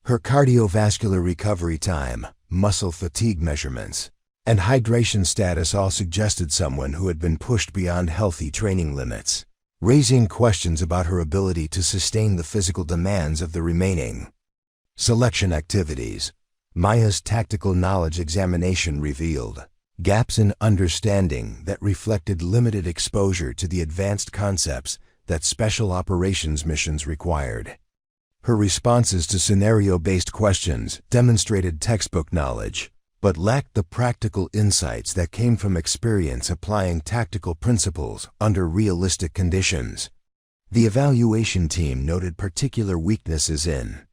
Her cardiovascular recovery time, muscle fatigue measurements, and hydration status all suggested someone who had been pushed beyond healthy training limits, raising questions about her ability to sustain the physical demands of the remaining selection activities. Maya's tactical knowledge examination revealed gaps in understanding that reflected limited exposure to the advanced concepts that special operations missions required. Her responses to scenario-based questions demonstrated textbook knowledge, but lacked the practical insights that came from experience applying tactical principles under realistic conditions. The evaluation team noted particular weaknesses in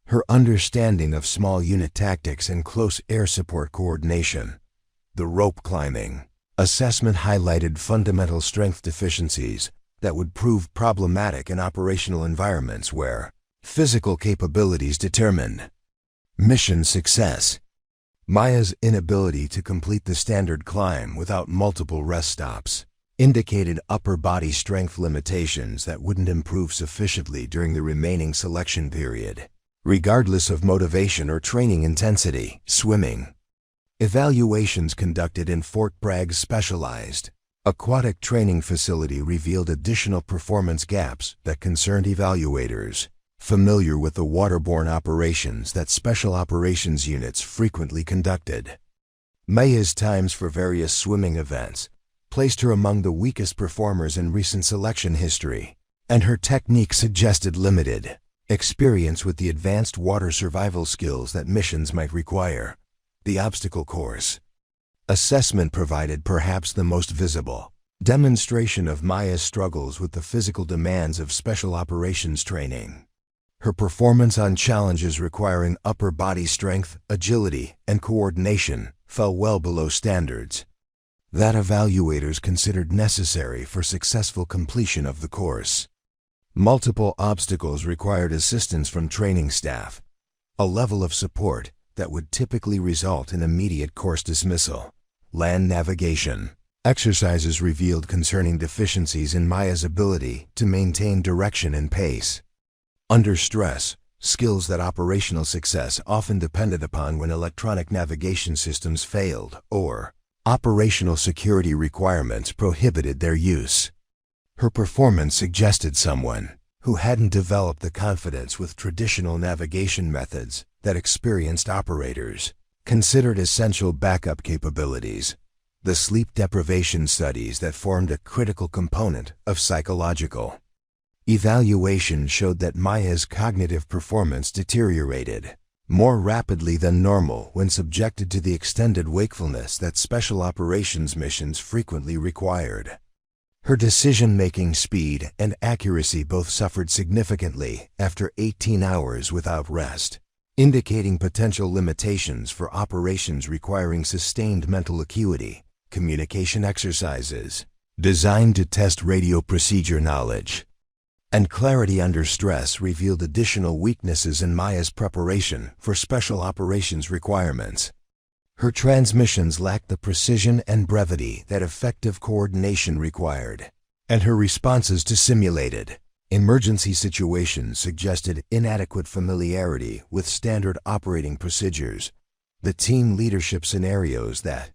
her understanding of small unit tactics and close air support coordination. The rope climbing assessment highlighted fundamental strength deficiencies that would prove problematic in operational environments where physical capabilities determined mission success. Maya's inability to complete the standard climb without multiple rest stops indicated upper body strength limitations that wouldn't improve sufficiently during the remaining selection period, regardless of motivation or training intensity. Swimming. Evaluations conducted in Fort Bragg specialized aquatic training facility revealed additional performance gaps that concerned evaluators familiar with the waterborne operations that special operations units frequently conducted. Maya's times for various swimming events placed her among the weakest performers in recent selection history, and her technique suggested limited experience with the advanced water survival skills that missions might require. The obstacle course assessment provided perhaps the most visible demonstration of Maya's struggles with the physical demands of special operations training. Her performance on challenges requiring upper body strength, agility, and coordination fell well below standards that evaluators considered necessary for successful completion of the course. Multiple obstacles required assistance from training staff, a level of support that would typically result in immediate course dismissal. Land navigation exercises revealed concerning deficiencies in Maya's ability to maintain direction and pace. Under stress, skills that operational success often depended upon when electronic navigation systems failed or operational security requirements prohibited their use. Her performance suggested someone who hadn't developed the confidence with traditional navigation methods that experienced operators considered essential backup capabilities. The sleep deprivation studies that formed a critical component of psychological evaluation showed that Maya's cognitive performance deteriorated more rapidly than normal when subjected to the extended wakefulness that special operations missions frequently required. Her decision-making speed and accuracy both suffered significantly after 18 hours without rest, indicating potential limitations for operations requiring sustained mental acuity. Communication exercises designed to test radio procedure knowledge and clarity under stress revealed additional weaknesses in Maya's preparation for special operations requirements. Her transmissions lacked the precision and brevity that effective coordination required, and her responses to simulated emergency situations suggested inadequate familiarity with standard operating procedures. The team leadership scenarios that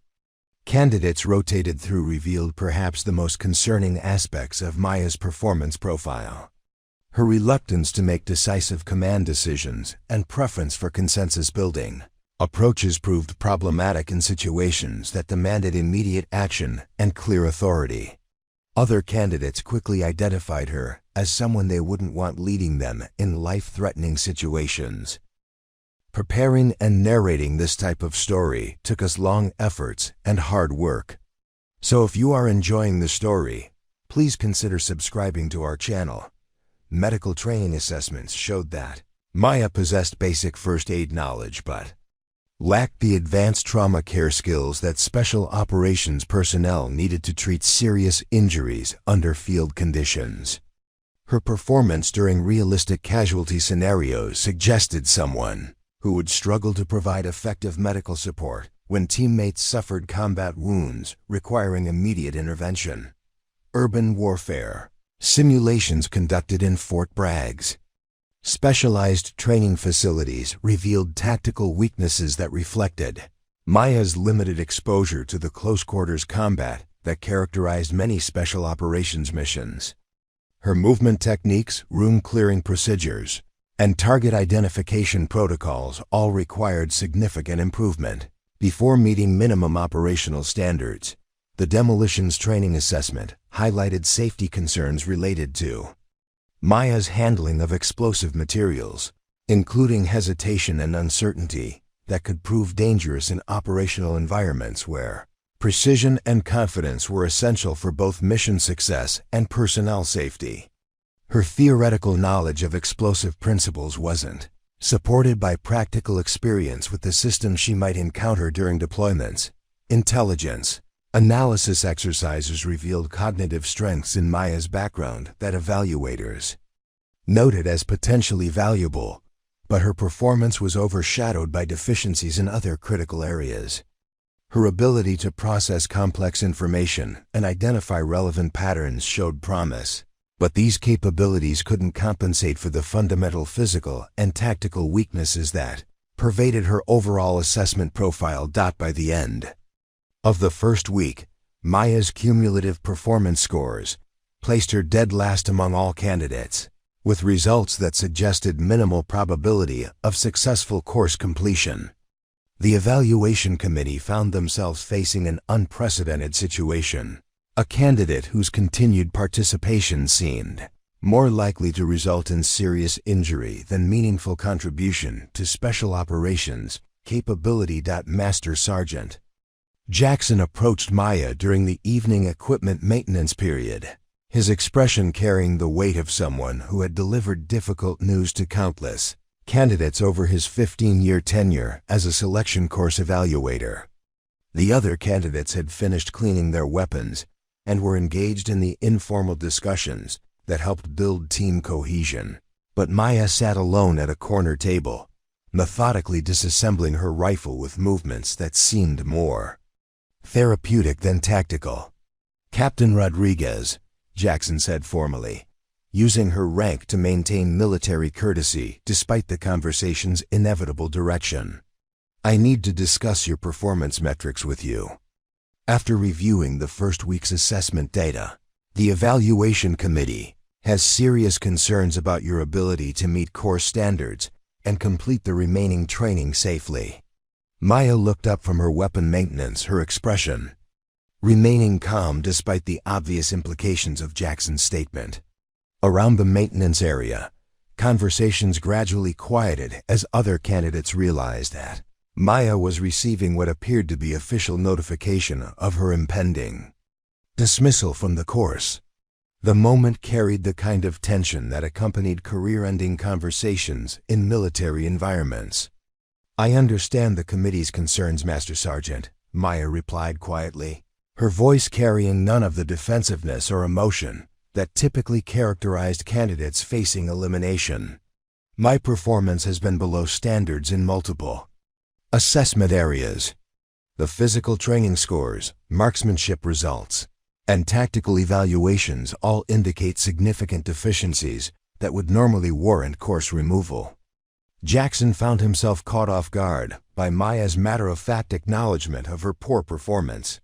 candidates rotated through revealed perhaps the most concerning aspects of Maya's performance profile. Her reluctance to make decisive command decisions and preference for consensus building approaches proved problematic in situations that demanded immediate action and clear authority. Other candidates quickly identified her as someone they wouldn't want leading them in life-threatening situations. Preparing and narrating this type of story took us long efforts and hard work. So if you are enjoying the story, please consider subscribing to our channel. Medical training assessments showed that Maya possessed basic first aid knowledge but lacked the advanced trauma care skills that special operations personnel needed to treat serious injuries under field conditions. Her performance during realistic casualty scenarios suggested someone who would struggle to provide effective medical support when teammates suffered combat wounds requiring immediate intervention. Urban warfare simulations conducted in Fort Bragg's specialized training facilities revealed tactical weaknesses that reflected Maya's limited exposure to the close-quarters combat that characterized many special operations missions. Her movement techniques, room-clearing procedures, and target identification protocols all required significant improvement before meeting minimum operational standards. The demolitions training assessment highlighted safety concerns related to Maya's handling of explosive materials, including hesitation and uncertainty that could prove dangerous in operational environments where precision and confidence were essential for both mission success and personnel safety. Her theoretical knowledge of explosive principles wasn't supported by practical experience with the systems she might encounter during deployments. Intelligence analysis exercises revealed cognitive strengths in Maya's background that evaluators noted as potentially valuable, but her performance was overshadowed by deficiencies in other critical areas. Her ability to process complex information and identify relevant patterns showed promise, but these capabilities couldn't compensate for the fundamental physical and tactical weaknesses that pervaded her overall assessment profile. By the end of the first week, Maya's cumulative performance scores placed her dead last among all candidates, with results that suggested minimal probability of successful course completion. The evaluation committee found themselves facing an unprecedented situation. A candidate whose continued participation seemed more likely to result in serious injury than meaningful contribution to special operations capability. Master Sergeant Jackson approached Maya during the evening equipment maintenance period, his expression carrying the weight of someone who had delivered difficult news to countless candidates over his 15-year tenure as a selection course evaluator. The other candidates had finished cleaning their weapons and were engaged in the informal discussions that helped build team cohesion. But Maya sat alone at a corner table, methodically disassembling her rifle with movements that seemed more therapeutic than tactical. "Captain Rodriguez," Jackson said formally, using her rank to maintain military courtesy despite the conversation's inevitable direction. "I need to discuss your performance metrics with you." After reviewing the first week's assessment data, the evaluation committee has serious concerns about your ability to meet course standards and complete the remaining training safely. Maya looked up from her weapon maintenance, her expression remaining calm despite the obvious implications of Jackson's statement. Around the maintenance area, conversations gradually quieted as other candidates realized that Maya was receiving what appeared to be official notification of her impending dismissal from the course. The moment carried the kind of tension that accompanied career-ending conversations in military environments. "I understand the committee's concerns, Master Sergeant," Maya replied quietly, her voice carrying none of the defensiveness or emotion that typically characterized candidates facing elimination. "My performance has been below standards in multiple assessment areas. The physical training scores, marksmanship results, and tactical evaluations all indicate significant deficiencies that would normally warrant course removal." Jackson found himself caught off guard by Maya's matter-of-fact acknowledgement of her poor performance.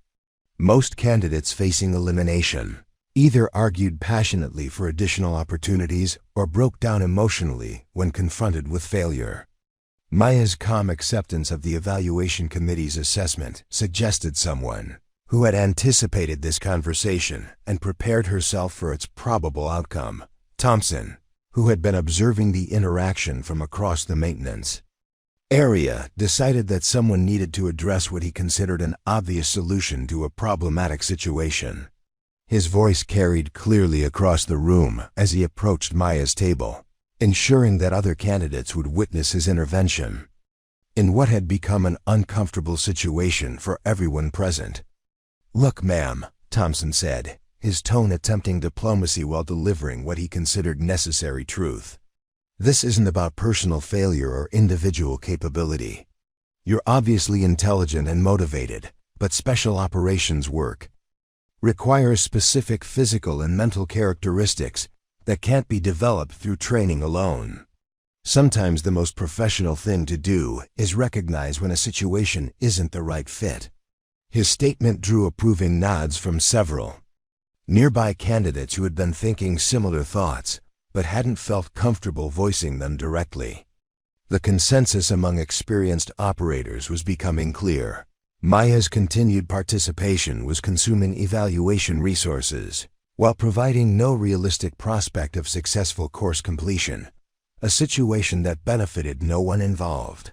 Most candidates facing elimination either argued passionately for additional opportunities or broke down emotionally when confronted with failure. Maya's calm acceptance of the evaluation committee's assessment suggested someone who had anticipated this conversation and prepared herself for its probable outcome. Thompson, who had been observing the interaction from across the maintenance area, decided that someone needed to address what he considered an obvious solution to a problematic situation. His voice carried clearly across the room as he approached Maya's table, ensuring that other candidates would witness his intervention in what had become an uncomfortable situation for everyone present. "Look, ma'am," Thompson said, his tone attempting diplomacy while delivering what he considered necessary truth. "This isn't about personal failure or individual capability. You're obviously intelligent and motivated, but special operations work requires specific physical and mental characteristics that can't be developed through training alone. Sometimes the most professional thing to do is recognize when a situation isn't the right fit." His statement drew approving nods from several nearby candidates who had been thinking similar thoughts but hadn't felt comfortable voicing them directly. The consensus among experienced operators was becoming clear. Maya's continued participation was consuming evaluation resources while providing no realistic prospect of successful course completion, a situation that benefited no one involved.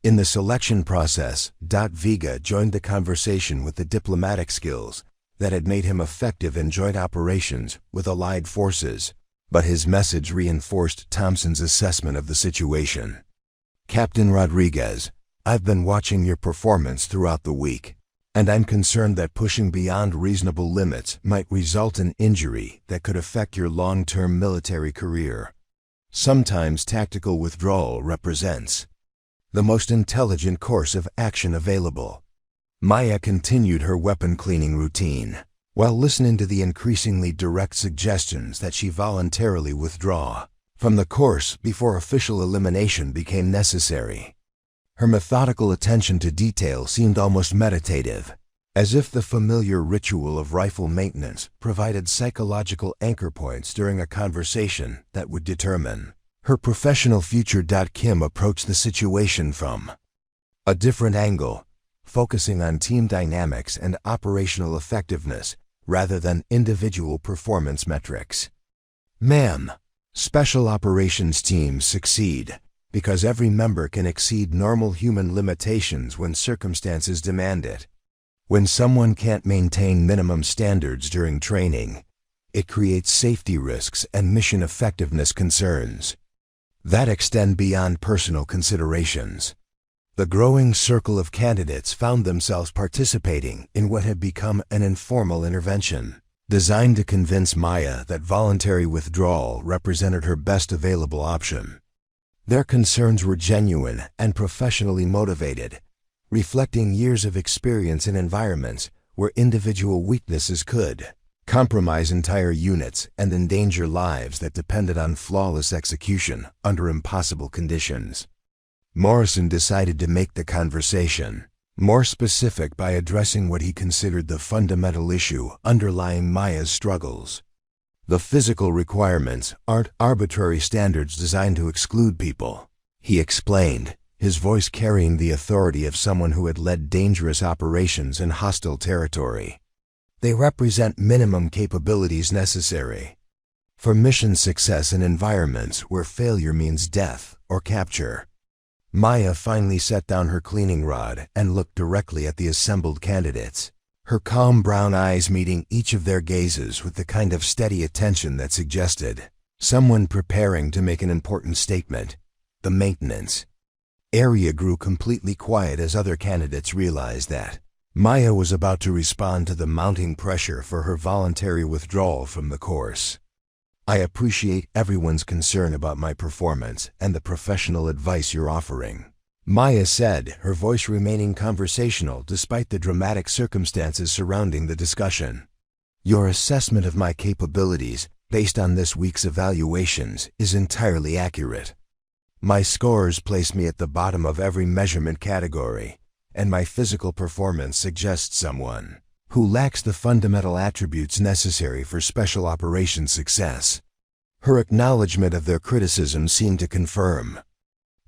In the selection process, Vega joined the conversation with the diplomatic skills that had made him effective in joint operations with allied forces, but his message reinforced Thompson's assessment of the situation. "Captain Rodriguez, I've been watching your performance throughout the week, and I'm concerned that pushing beyond reasonable limits might result in injury that could affect your long-term military career. Sometimes tactical withdrawal represents the most intelligent course of action available." Maya continued her weapon cleaning routine, while listening to the increasingly direct suggestions that she voluntarily withdraw from the course before official elimination became necessary. Her methodical attention to detail seemed almost meditative, as if the familiar ritual of rifle maintenance provided psychological anchor points during a conversation that would determine her professional future. Kim approached the situation from a different angle, focusing on team dynamics and operational effectiveness rather than individual performance metrics. Ma'am, special operations teams succeed because every member can exceed normal human limitations when circumstances demand it. When someone can't maintain minimum standards during training, it creates safety risks and mission effectiveness concerns that extend beyond personal considerations. The growing circle of candidates found themselves participating in what had become an informal intervention, designed to convince Maya that voluntary withdrawal represented her best available option. Their concerns were genuine and professionally motivated, reflecting years of experience in environments where individual weaknesses could compromise entire units and endanger lives that depended on flawless execution under impossible conditions. Morrison decided to make the conversation more specific by addressing what he considered the fundamental issue underlying Maya's struggles. The physical requirements aren't arbitrary standards designed to exclude people, he explained, his voice carrying the authority of someone who had led dangerous operations in hostile territory. They represent minimum capabilities necessary for mission success in environments where failure means death or capture. Maya finally set down her cleaning rod and looked directly at the assembled candidates, her calm brown eyes meeting each of their gazes with the kind of steady attention that suggested someone preparing to make an important statement. The maintenance area grew completely quiet as other candidates realized that Maya was about to respond to the mounting pressure for her voluntary withdrawal from the course. I appreciate everyone's concern about my performance and the professional advice you're offering, Maya said, her voice remaining conversational despite the dramatic circumstances surrounding the discussion. Your assessment of my capabilities, based on this week's evaluations, is entirely accurate. My scores place me at the bottom of every measurement category, and my physical performance suggests someone who lacks the fundamental attributes necessary for special operations success. Her acknowledgement of their criticism seemed to confirm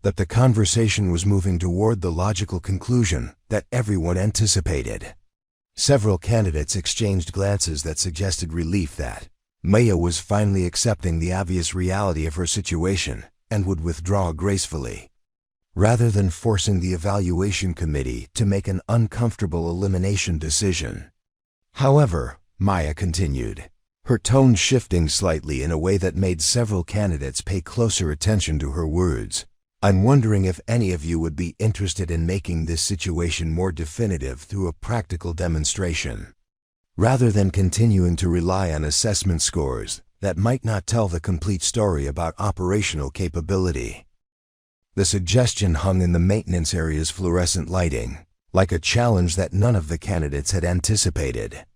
that the conversation was moving toward the logical conclusion that everyone anticipated. Several candidates exchanged glances that suggested relief that Maya was finally accepting the obvious reality of her situation and would withdraw gracefully, rather than forcing the evaluation committee to make an uncomfortable elimination decision. However, Maya continued, her tone shifting slightly in a way that made several candidates pay closer attention to her words. I'm wondering if any of you would be interested in making this situation more definitive through a practical demonstration, rather than continuing to rely on assessment scores that might not tell the complete story about operational capability. The suggestion hung in the maintenance area's fluorescent lighting, like a challenge that none of the candidates had anticipated.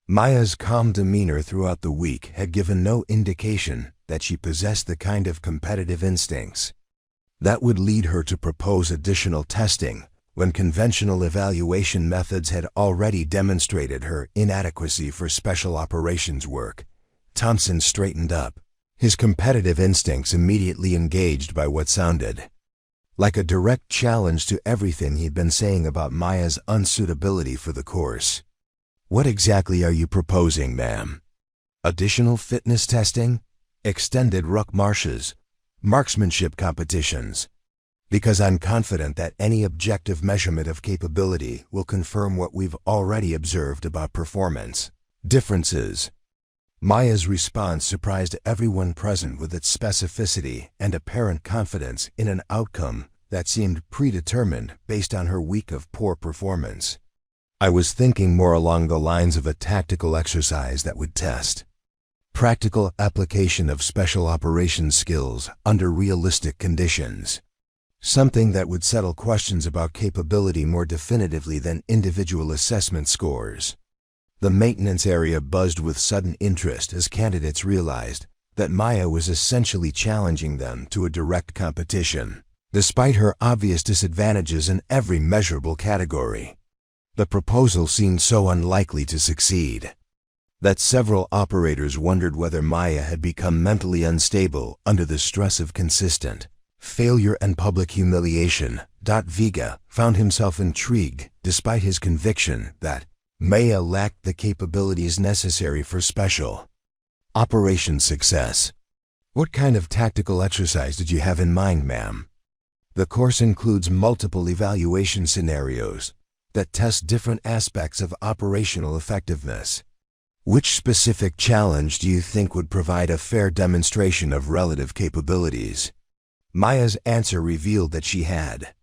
Maya's calm demeanor throughout the week had given no indication that she possessed the kind of competitive instincts that would lead her to propose additional testing when conventional evaluation methods had already demonstrated her inadequacy for special operations work. Thompson straightened up, his competitive instincts immediately engaged by what sounded like a direct challenge to everything he'd been saying about Maya's unsuitability for the course. What exactly are you proposing, ma'am? Additional fitness testing? Extended ruck marches? Marksmanship competitions? Because I'm confident that any objective measurement of capability will confirm what we've already observed about performance differences. Maya's response surprised everyone present with its specificity and apparent confidence in an outcome that seemed predetermined based on her week of poor performance. I was thinking more along the lines of a tactical exercise that would test practical application of special operations skills under realistic conditions. Something that would settle questions about capability more definitively than individual assessment scores. The maintenance area buzzed with sudden interest as candidates realized that Maya was essentially challenging them to a direct competition, despite her obvious disadvantages in every measurable category. The proposal seemed so unlikely to succeed that several operators wondered whether Maya had become mentally unstable under the stress of consistent failure and public humiliation. Vega found himself intrigued despite his conviction that Maya lacked the capabilities necessary for special operation success. What kind of tactical exercise did you have in mind, ma'am? The course includes multiple evaluation scenarios that test different aspects of operational effectiveness. Which specific challenge do you think would provide a fair demonstration of relative capabilities? Maya's answer revealed that she had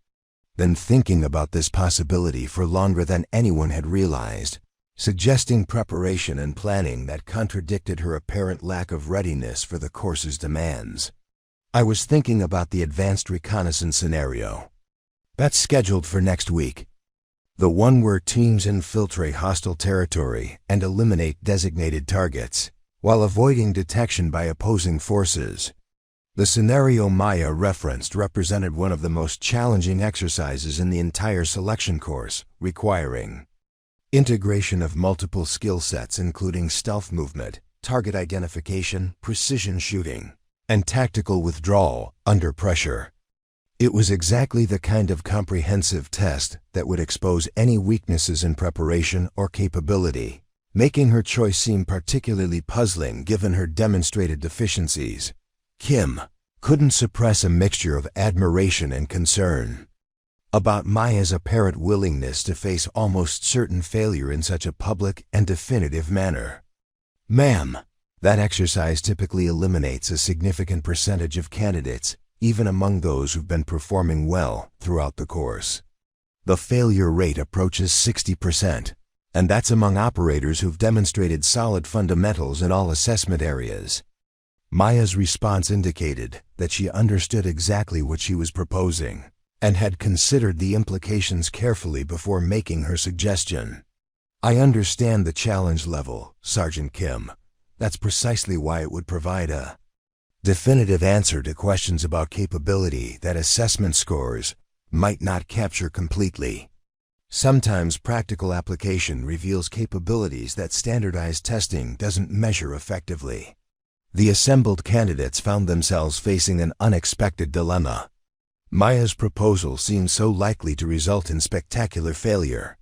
been thinking about this possibility for longer than anyone had realized, suggesting preparation and planning that contradicted her apparent lack of readiness for the course's demands. I was thinking about the advanced reconnaissance scenario. That's scheduled for next week. The one where teams infiltrate hostile territory and eliminate designated targets, while avoiding detection by opposing forces. The scenario Maya referenced represented one of the most challenging exercises in the entire selection course, requiring integration of multiple skill sets including stealth movement, target identification, precision shooting, and tactical withdrawal under pressure. It was exactly the kind of comprehensive test that would expose any weaknesses in preparation or capability, making her choice seem particularly puzzling given her demonstrated deficiencies. Kim couldn't suppress a mixture of admiration and concern about Maya's apparent willingness to face almost certain failure in such a public and definitive manner. Ma'am, that exercise typically eliminates a significant percentage of candidates, even among those who've been performing well throughout the course. The failure rate approaches 60%, and that's among operators who've demonstrated solid fundamentals in all assessment areas. Maya's response indicated that she understood exactly what she was proposing and had considered the implications carefully before making her suggestion. I understand the challenge level, Sergeant Kim. That's precisely why it would provide a definitive answer to questions about capability that assessment scores might not capture completely. Sometimes practical application reveals capabilities that standardized testing doesn't measure effectively. The assembled candidates found themselves facing an unexpected dilemma. Maya's proposal seemed so likely to result in spectacular failure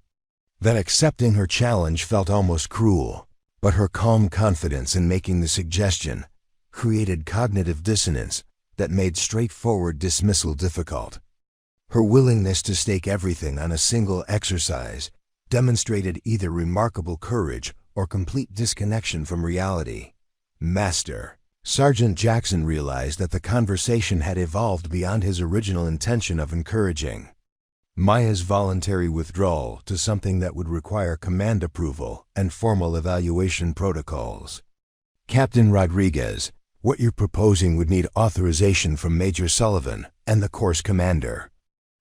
that accepting her challenge felt almost cruel, but her calm confidence in making the suggestion created cognitive dissonance that made straightforward dismissal difficult. Her willingness to stake everything on a single exercise demonstrated either remarkable courage or complete disconnection from reality. Master Sergeant Jackson realized that the conversation had evolved beyond his original intention of encouraging Maya's voluntary withdrawal to something that would require command approval and formal evaluation protocols. Captain Rodriguez, what you're proposing would need authorization from Major Sullivan and the course commander.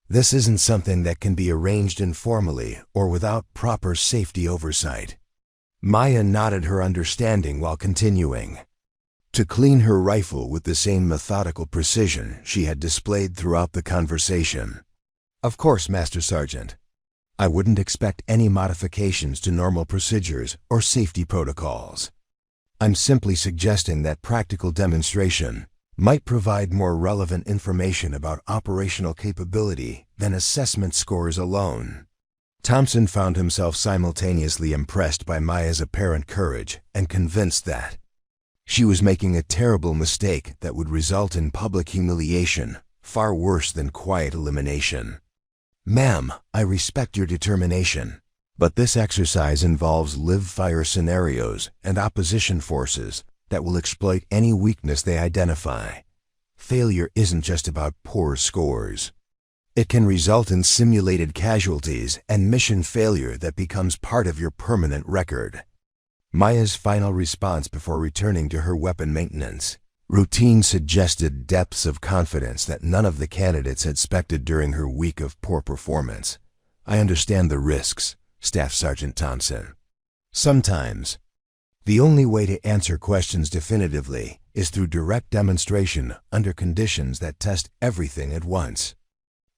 This isn't something that can be arranged informally or without proper safety oversight. Maya nodded her understanding while continuing to clean her rifle with the same methodical precision she had displayed throughout the conversation. Of course, Master Sergeant. I wouldn't expect any modifications to normal procedures or safety protocols. I'm simply suggesting that practical demonstration might provide more relevant information about operational capability than assessment scores alone. Thompson found himself simultaneously impressed by Maya's apparent courage and convinced that she was making a terrible mistake that would result in public humiliation, far worse than quiet elimination. Ma'am, I respect your determination, but this exercise involves live-fire scenarios and opposition forces that will exploit any weakness they identify. Failure isn't just about poor scores. It can result in simulated casualties and mission failure that becomes part of your permanent record. Maya's final response before returning to her weapon maintenance Routine suggested depths of confidence that none of the candidates had expected during her week of poor performance. "I understand the risks," Staff Sergeant Thompson. "Sometimes, the only way to answer questions definitively is through direct demonstration under conditions that test everything at once.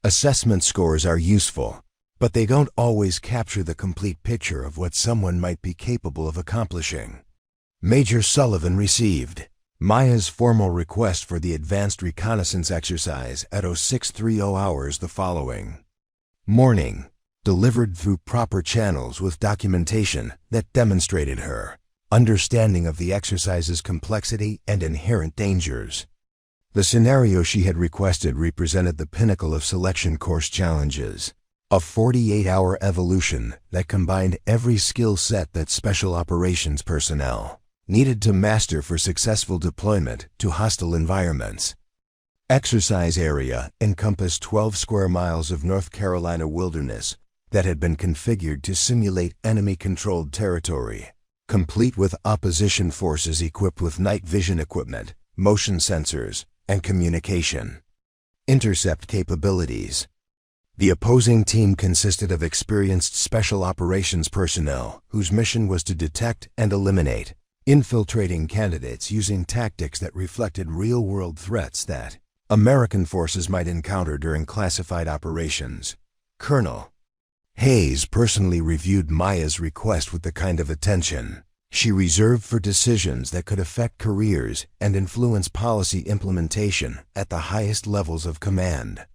Assessment scores are useful, but they don't always capture the complete picture of what someone might be capable of accomplishing." Major Sullivan received Maya's formal request for the advanced reconnaissance exercise at 0630 hours the following morning, delivered through proper channels with documentation that demonstrated her understanding of the exercise's complexity and inherent dangers. The scenario she had requested represented the pinnacle of selection course challenges, a 48-hour evolution that combined every skill set that special operations personnel needed to master for successful deployment to hostile environments. Exercise area encompassed 12 square miles of North Carolina wilderness that had been configured to simulate enemy-controlled territory, complete with opposition forces equipped with night vision equipment, motion sensors, and communication intercept capabilities. The opposing team consisted of experienced special operations personnel whose mission was to detect and eliminate infiltrating candidates using tactics that reflected real-world threats that American forces might encounter during classified operations. Colonel Hayes personally reviewed Maya's request with the kind of attention she reserved for decisions that could affect careers and influence policy implementation at the highest levels of command.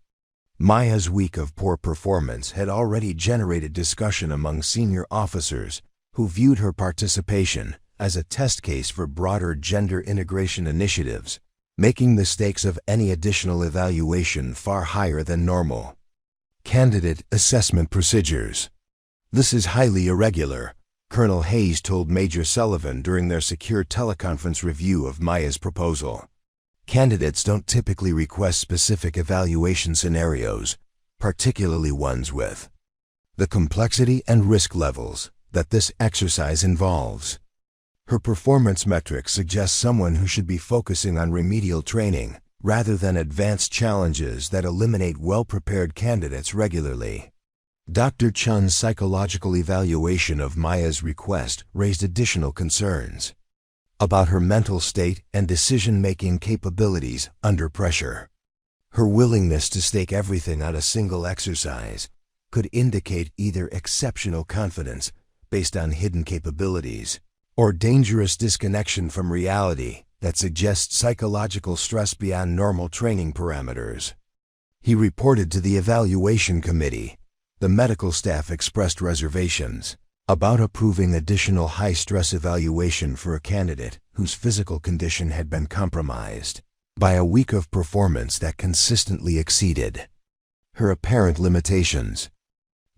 Maya's week of poor performance had already generated discussion among senior officers who viewed her participation as a test case for broader gender integration initiatives, making the stakes of any additional evaluation far higher than normal. Candidate assessment procedures. "This is highly irregular," Colonel Hayes told Major Sullivan during their secure teleconference review of Maya's proposal. "Candidates don't typically request specific evaluation scenarios, particularly ones with the complexity and risk levels that this exercise involves. Her performance metrics suggest someone who should be focusing on remedial training rather than advanced challenges that eliminate well-prepared candidates regularly." Dr. Chun's psychological evaluation of Maya's request raised additional concerns about her mental state and decision-making capabilities under pressure. Her willingness to stake everything on a single exercise could indicate either exceptional confidence based on hidden capabilities or dangerous disconnection from reality that suggests psychological stress beyond normal training parameters. He reported to the evaluation committee. The medical staff expressed reservations about approving additional high-stress evaluation for a candidate whose physical condition had been compromised by a week of performance that consistently exceeded her apparent limitations.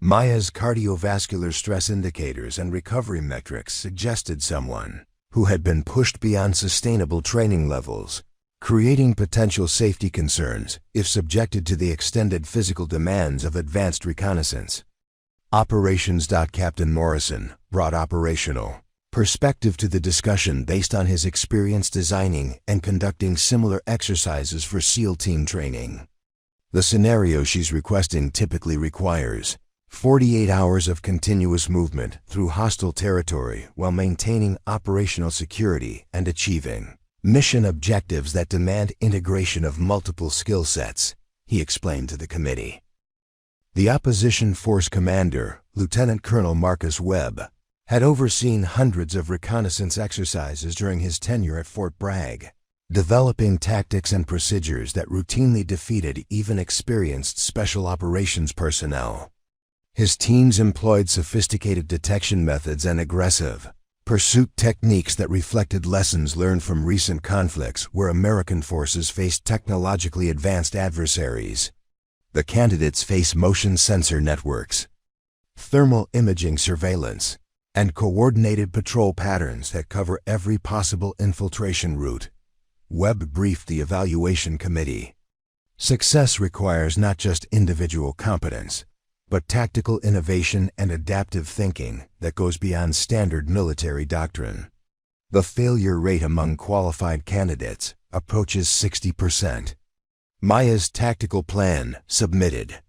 Maya's cardiovascular stress indicators and recovery metrics suggested someone who had been pushed beyond sustainable training levels, creating potential safety concerns if subjected to the extended physical demands of advanced reconnaissance. Operations. Captain Morrison brought operational perspective to the discussion based on his experience designing and conducting similar exercises for SEAL team training. The scenario she's requesting typically requires 48 hours of continuous movement through hostile territory while maintaining operational security and achieving mission objectives that demand integration of multiple skill sets, he explained to the committee. The opposition force commander, Lieutenant Colonel Marcus Webb, had overseen hundreds of reconnaissance exercises during his tenure at Fort Bragg, developing tactics and procedures that routinely defeated even experienced special operations personnel. His teams employed sophisticated detection methods and aggressive pursuit techniques that reflected lessons learned from recent conflicts where American forces faced technologically advanced adversaries. The candidates face motion sensor networks, thermal imaging surveillance, and coordinated patrol patterns that cover every possible infiltration route, Webb briefed the evaluation committee. Success requires not just individual competence, but tactical innovation and adaptive thinking that goes beyond standard military doctrine. The failure rate among qualified candidates approaches 60%. Maya's tactical plan, submitted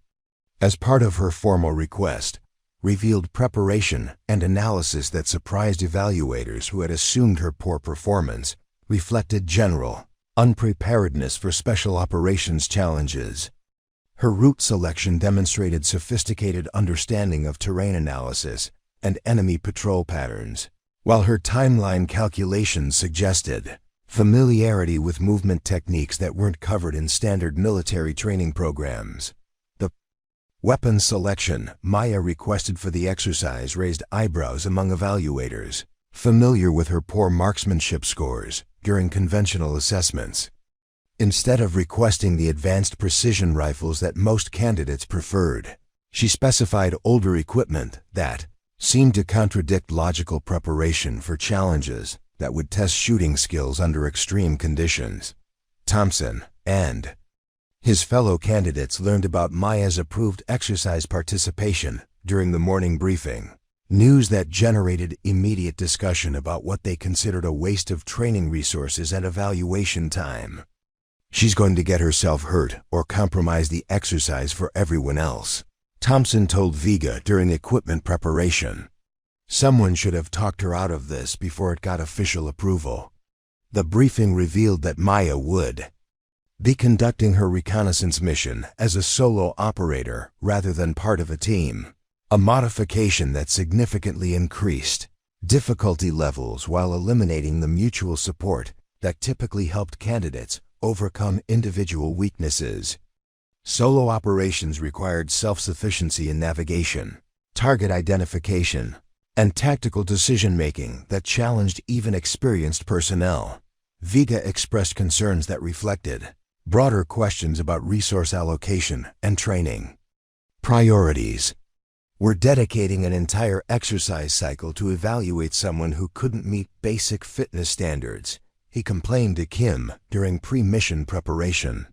as part of her formal request, revealed preparation and analysis that surprised evaluators who had assumed her poor performance reflected general unpreparedness for special operations challenges. Her route selection demonstrated sophisticated understanding of terrain analysis and enemy patrol patterns, while her timeline calculations suggested familiarity with movement techniques that weren't covered in standard military training programs. The weapon selection Maya requested for the exercise raised eyebrows among evaluators, familiar with her poor marksmanship scores during conventional assessments. Instead of requesting the advanced precision rifles that most candidates preferred, she specified older equipment that seemed to contradict logical preparation for challenges that would test shooting skills under extreme conditions. Thompson and his fellow candidates learned about Maya's approved exercise participation during the morning briefing, news that generated immediate discussion about what they considered a waste of training resources and evaluation time. She's going to get herself hurt or compromise the exercise for everyone else, Thompson told Vega during equipment preparation. Someone should have talked her out of this before it got official approval. The briefing revealed that Maya would be conducting her reconnaissance mission as a solo operator rather than part of a team, a modification that significantly increased difficulty levels while eliminating the mutual support that typically helped candidates overcome individual weaknesses. Solo operations required self-sufficiency in navigation, target identification, and tactical decision-making that challenged even experienced personnel. Vega expressed concerns that reflected broader questions about resource allocation and training. Priorities. We're dedicating an entire exercise cycle to evaluate someone who couldn't meet basic fitness standards, he complained to Kim during pre-mission preparation.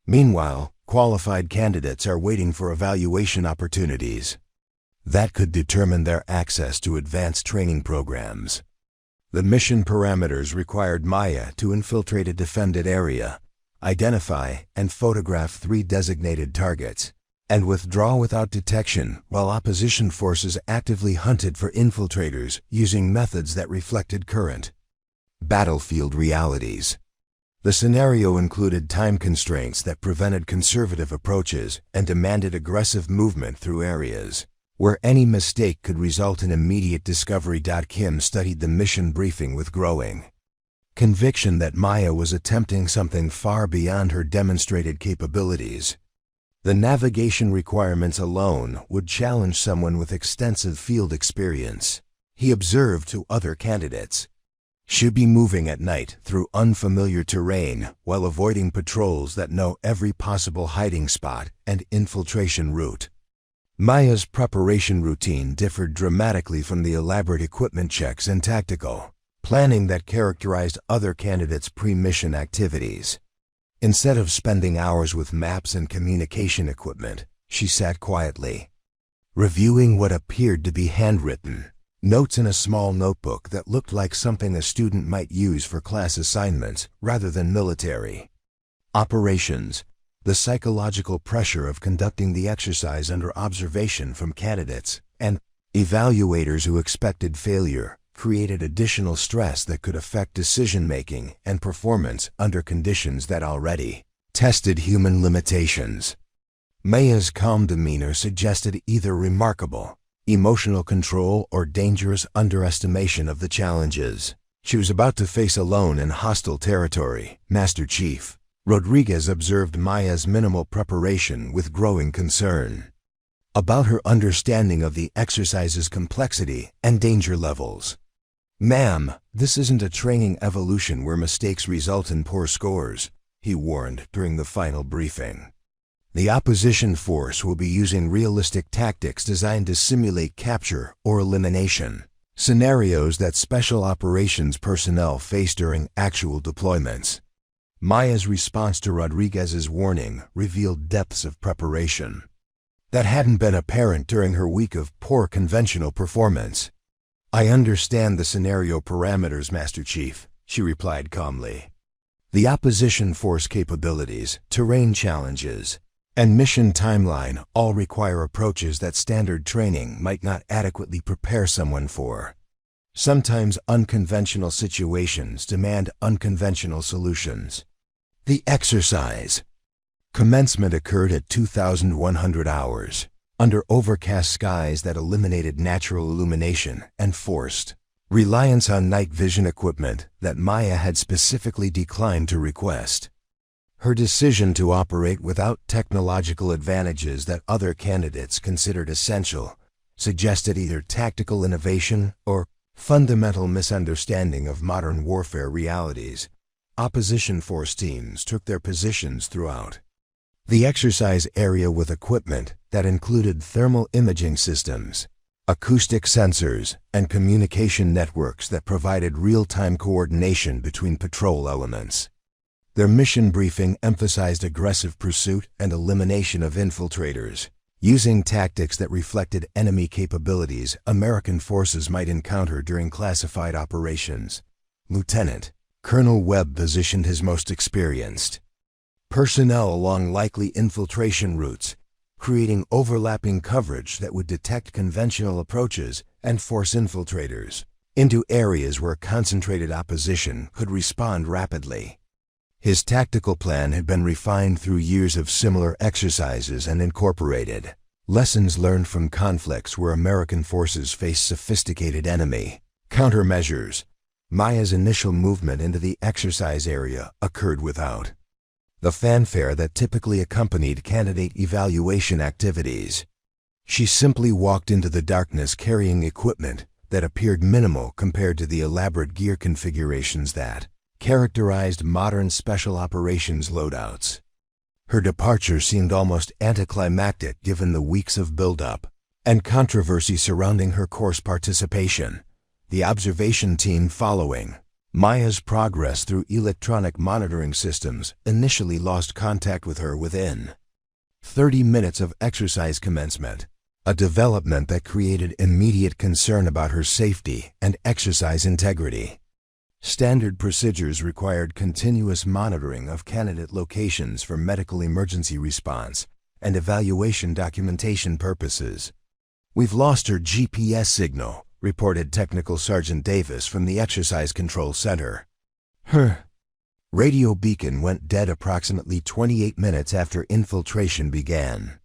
Meanwhile, qualified candidates are waiting for evaluation opportunities that could determine their access to advanced training programs. The mission parameters required Maya to infiltrate a defended area, identify and photograph 3 designated targets, and withdraw without detection while opposition forces actively hunted for infiltrators using methods that reflected current battlefield realities. The scenario included time constraints that prevented conservative approaches and demanded aggressive movement through areas where any mistake could result in immediate discovery. Kim studied the mission briefing with growing conviction that Maya was attempting something far beyond her demonstrated capabilities. The navigation requirements alone would challenge someone with extensive field experience, he observed to other candidates. She'd be moving at night through unfamiliar terrain while avoiding patrols that know every possible hiding spot and infiltration route. Maya's preparation routine differed dramatically from the elaborate equipment checks and tactical planning that characterized other candidates' pre-mission activities. Instead of spending hours with maps and communication equipment, she sat quietly, reviewing what appeared to be handwritten notes in a small notebook that looked like something a student might use for class assignments rather than military operations. The psychological pressure of conducting the exercise under observation from candidates and evaluators who expected failure created additional stress that could affect decision-making and performance under conditions that already tested human limitations. Maya's calm demeanor suggested either remarkable emotional control or dangerous underestimation of the challenges she was about to face alone in hostile territory. Master Chief Rodriguez observed Maya's minimal preparation with growing concern about her understanding of the exercise's complexity and danger levels. "Ma'am, this isn't a training evolution where mistakes result in poor scores," he warned during the final briefing. "The opposition force will be using realistic tactics designed to simulate capture or elimination, scenarios that special operations personnel face during actual deployments." Maya's response to Rodriguez's warning revealed depths of preparation that hadn't been apparent during her week of poor conventional performance. "I understand the scenario parameters, Master Chief," she replied calmly. The opposition force capabilities, terrain challenges, and mission timeline all require approaches that standard training might not adequately prepare someone for. Sometimes unconventional situations demand unconventional solutions. The exercise. Commencement occurred at 2,100 hours, under overcast skies that eliminated natural illumination and forced reliance on night vision equipment that Maya had specifically declined to request. Her decision to operate without technological advantages that other candidates considered essential suggested either tactical innovation or fundamental misunderstanding of modern warfare realities. Opposition force teams took their positions throughout the exercise area with equipment that included thermal imaging systems, acoustic sensors, and communication networks that provided real-time coordination between patrol elements. Their mission briefing emphasized aggressive pursuit and elimination of infiltrators, using tactics that reflected enemy capabilities American forces might encounter during classified operations. Lieutenant Colonel Webb positioned his most experienced personnel along likely infiltration routes, creating overlapping coverage that would detect conventional approaches and force infiltrators into areas where concentrated opposition could respond rapidly. His tactical plan had been refined through years of similar exercises and incorporated lessons learned from conflicts where American forces faced sophisticated enemy countermeasures. Maya's initial movement into the exercise area occurred without the fanfare that typically accompanied candidate evaluation activities. She simply walked into the darkness carrying equipment that appeared minimal compared to the elaborate gear configurations that characterized modern special operations loadouts. Her departure seemed almost anticlimactic given the weeks of build-up and controversy surrounding her course participation. The observation team following Maya's progress through electronic monitoring systems initially lost contact with her within 30 minutes of exercise commencement, a development that created immediate concern about her safety and exercise integrity. Standard procedures required continuous monitoring of candidate locations for medical emergency response and evaluation documentation purposes. "We've lost her GPS signal," reported Technical Sergeant Davis from the Exercise Control Center. Her radio beacon went dead approximately 28 minutes after infiltration began.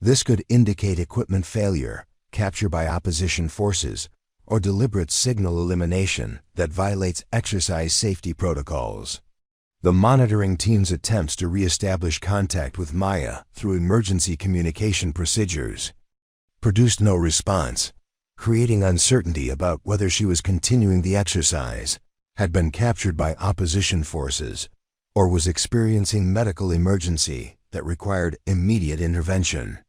This could indicate equipment failure, capture by opposition forces, or deliberate signal elimination that violates exercise safety protocols. The monitoring team's attempts to re-establish contact with Maya through emergency communication procedures produced no response, creating uncertainty about whether she was continuing the exercise, had been captured by opposition forces, or was experiencing medical emergency that required immediate intervention.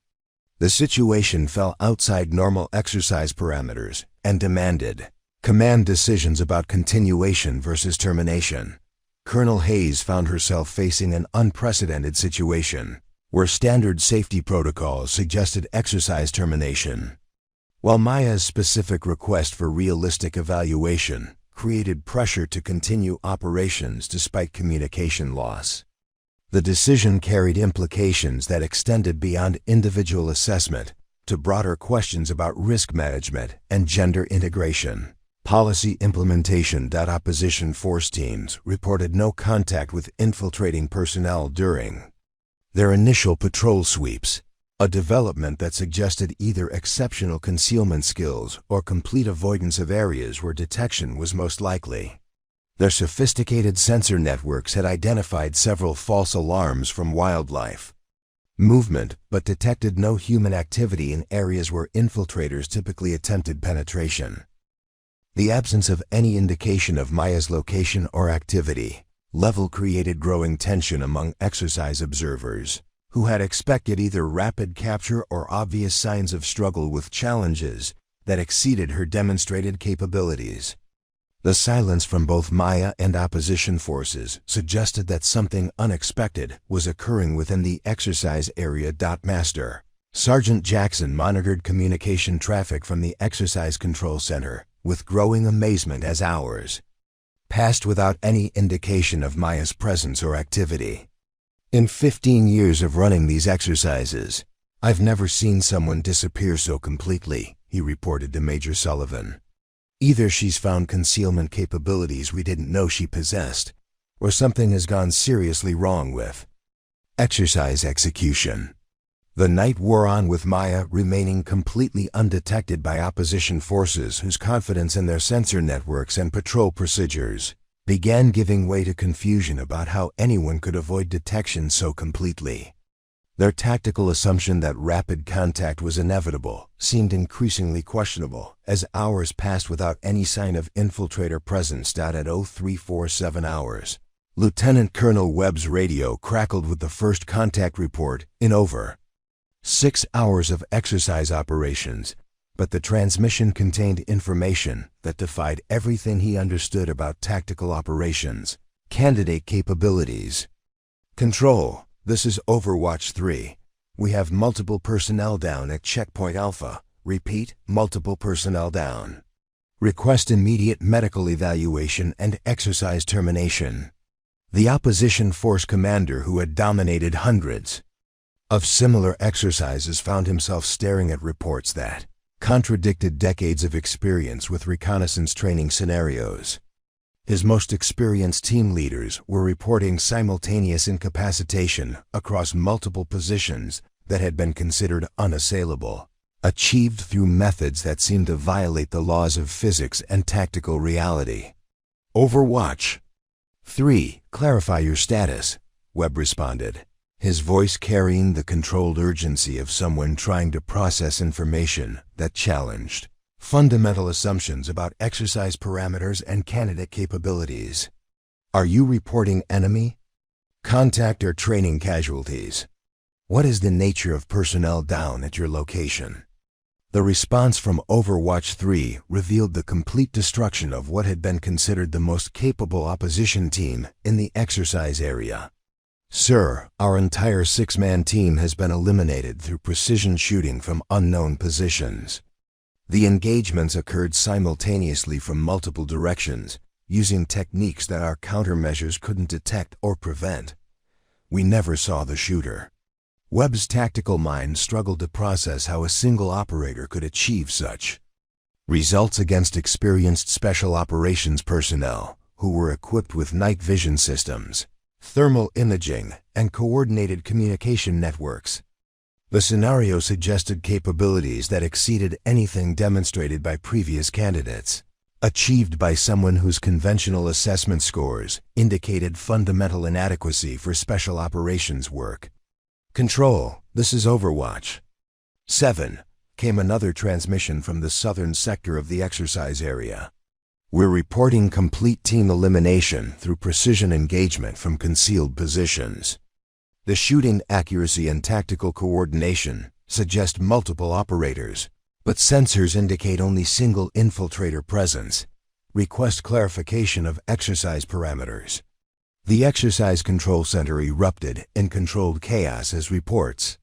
The situation fell outside normal exercise parameters and demanded command decisions about continuation versus termination. Colonel Hayes found herself facing an unprecedented situation, where standard safety protocols suggested exercise termination, while Maya's specific request for realistic evaluation created pressure to continue operations despite communication loss. The decision carried implications that extended beyond individual assessment to broader questions about risk management and gender integration. Policy implementation. Opposition force teams reported no contact with infiltrating personnel during their initial patrol sweeps, a development that suggested either exceptional concealment skills or complete avoidance of areas where detection was most likely. Their sophisticated sensor networks had identified several false alarms from wildlife movement, but detected no human activity in areas where infiltrators typically attempted penetration. The absence of any indication of Maya's location or activity level created growing tension among exercise observers, who had expected either rapid capture or obvious signs of struggle with challenges that exceeded her demonstrated capabilities. The silence from both Maya and opposition forces suggested that something unexpected was occurring within the exercise area. Master Sergeant Jackson monitored communication traffic from the Exercise Control Center with growing amazement as hours passed without any indication of Maya's presence or activity. In 15 years of running these exercises, I've never seen someone disappear so completely, he reported to Major Sullivan. Either she's found concealment capabilities we didn't know she possessed, or something has gone seriously wrong with exercise execution. The night wore on with Maya remaining completely undetected by opposition forces whose confidence in their sensor networks and patrol procedures began giving way to confusion about how anyone could avoid detection so completely. Their tactical assumption that rapid contact was inevitable seemed increasingly questionable as hours passed without any sign of infiltrator presence. At 0347 hours, Lieutenant Colonel Webb's radio crackled with the first contact report in over 6 hours of exercise operations, but the transmission contained information that defied everything he understood about tactical operations, candidate capabilities. Control, this is Overwatch 3. We have multiple personnel down at Checkpoint Alpha. Repeat, multiple personnel down. Request immediate medical evaluation and exercise termination. The opposition force commander who had dominated hundreds of similar exercises found himself staring at reports that contradicted decades of experience with reconnaissance training scenarios. His most experienced team leaders were reporting simultaneous incapacitation across multiple positions that had been considered unassailable, achieved through methods that seemed to violate the laws of physics and tactical reality. Overwatch 3, clarify your status, Webb responded, his voice carrying the controlled urgency of someone trying to process information that challenged fundamental assumptions about exercise parameters and candidate capabilities. Are you reporting enemy, contact, or training casualties? What is the nature of personnel down at your location? The response from Overwatch 3 revealed the complete destruction of what had been considered the most capable opposition team in the exercise area. Sir, our entire 6-man team has been eliminated through precision shooting from unknown positions. The engagements occurred simultaneously from multiple directions, using techniques that our countermeasures couldn't detect or prevent. We never saw the shooter. Webb's tactical mind struggled to process how a single operator could achieve such results against experienced special operations personnel who were equipped with night vision systems, thermal imaging, and coordinated communication networks. The scenario suggested capabilities that exceeded anything demonstrated by previous candidates, achieved by someone whose conventional assessment scores indicated fundamental inadequacy for special operations work. Control, this is Overwatch 7, came another transmission from the southern sector of the exercise area. We're reporting complete team elimination through precision engagement from concealed positions. The shooting accuracy and tactical coordination suggest multiple operators, but sensors indicate only single infiltrator presence. Request clarification of exercise parameters. The exercise control center erupted in controlled chaos as reports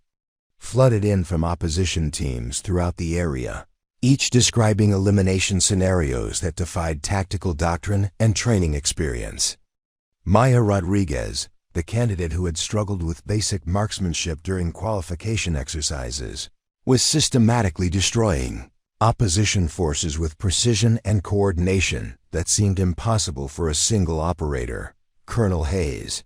flooded in from opposition teams throughout the area, each describing elimination scenarios that defied tactical doctrine and training experience. Maya Rodriguez, the candidate who had struggled with basic marksmanship during qualification exercises, was systematically destroying opposition forces with precision and coordination that seemed impossible for a single operator. Colonel Hayes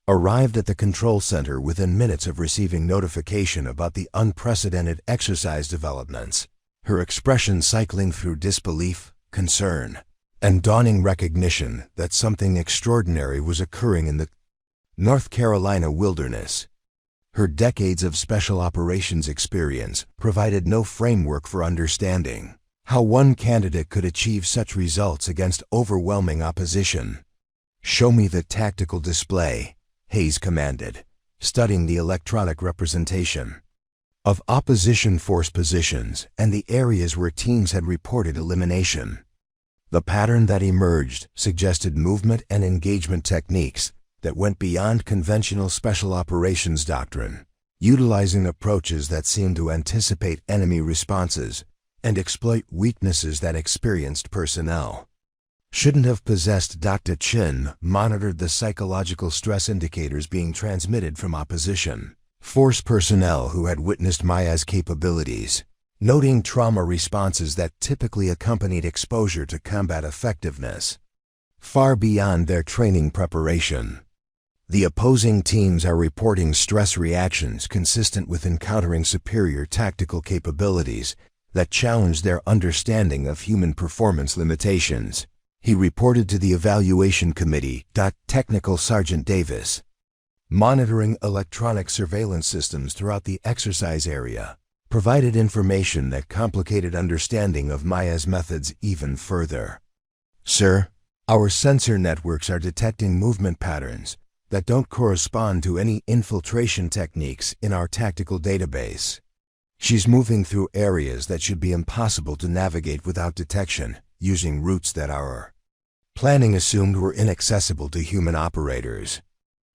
arrived at the control center within minutes of receiving notification about the unprecedented exercise developments, her expression cycling through disbelief, concern, and dawning recognition that something extraordinary was occurring in the North Carolina wilderness. Her decades of special operations experience provided no framework for understanding how one candidate could achieve such results against overwhelming opposition. Show me the tactical display, Hayes commanded, studying the electronic representation of opposition force positions and the areas where teams had reported elimination. The pattern that emerged suggested movement and engagement techniques that went beyond conventional special operations doctrine, utilizing approaches that seemed to anticipate enemy responses and exploit weaknesses that experienced personnel Shouldn't have possessed. Doctrine monitored the psychological stress indicators being transmitted from opposition force personnel who had witnessed Maya's capabilities, noting trauma responses that typically accompanied exposure to combat effectiveness far beyond their training preparation. The opposing teams are reporting stress reactions consistent with encountering superior tactical capabilities that challenge their understanding of human performance limitations, he reported to the evaluation committee. Technical Sergeant Davis, monitoring electronic surveillance systems throughout the exercise area, provided information that complicated understanding of Maya's methods even further. Sir, our sensor networks are detecting movement patterns that don't correspond to any infiltration techniques in our tactical database. She's moving through areas that should be impossible to navigate without detection, using routes that our planning assumed were inaccessible to human operators.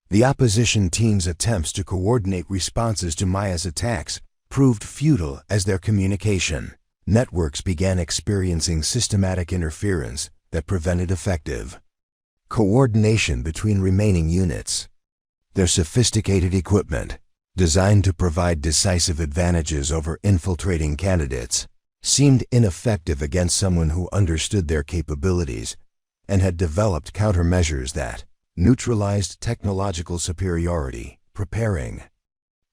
The opposition team's attempts to coordinate responses to Maya's attacks proved futile as their communication networks began experiencing systematic interference that prevented effective coordination between remaining units. Their sophisticated equipment, designed to provide decisive advantages over infiltrating candidates, seemed ineffective against someone who understood their capabilities and had developed countermeasures that neutralized technological superiority. Preparing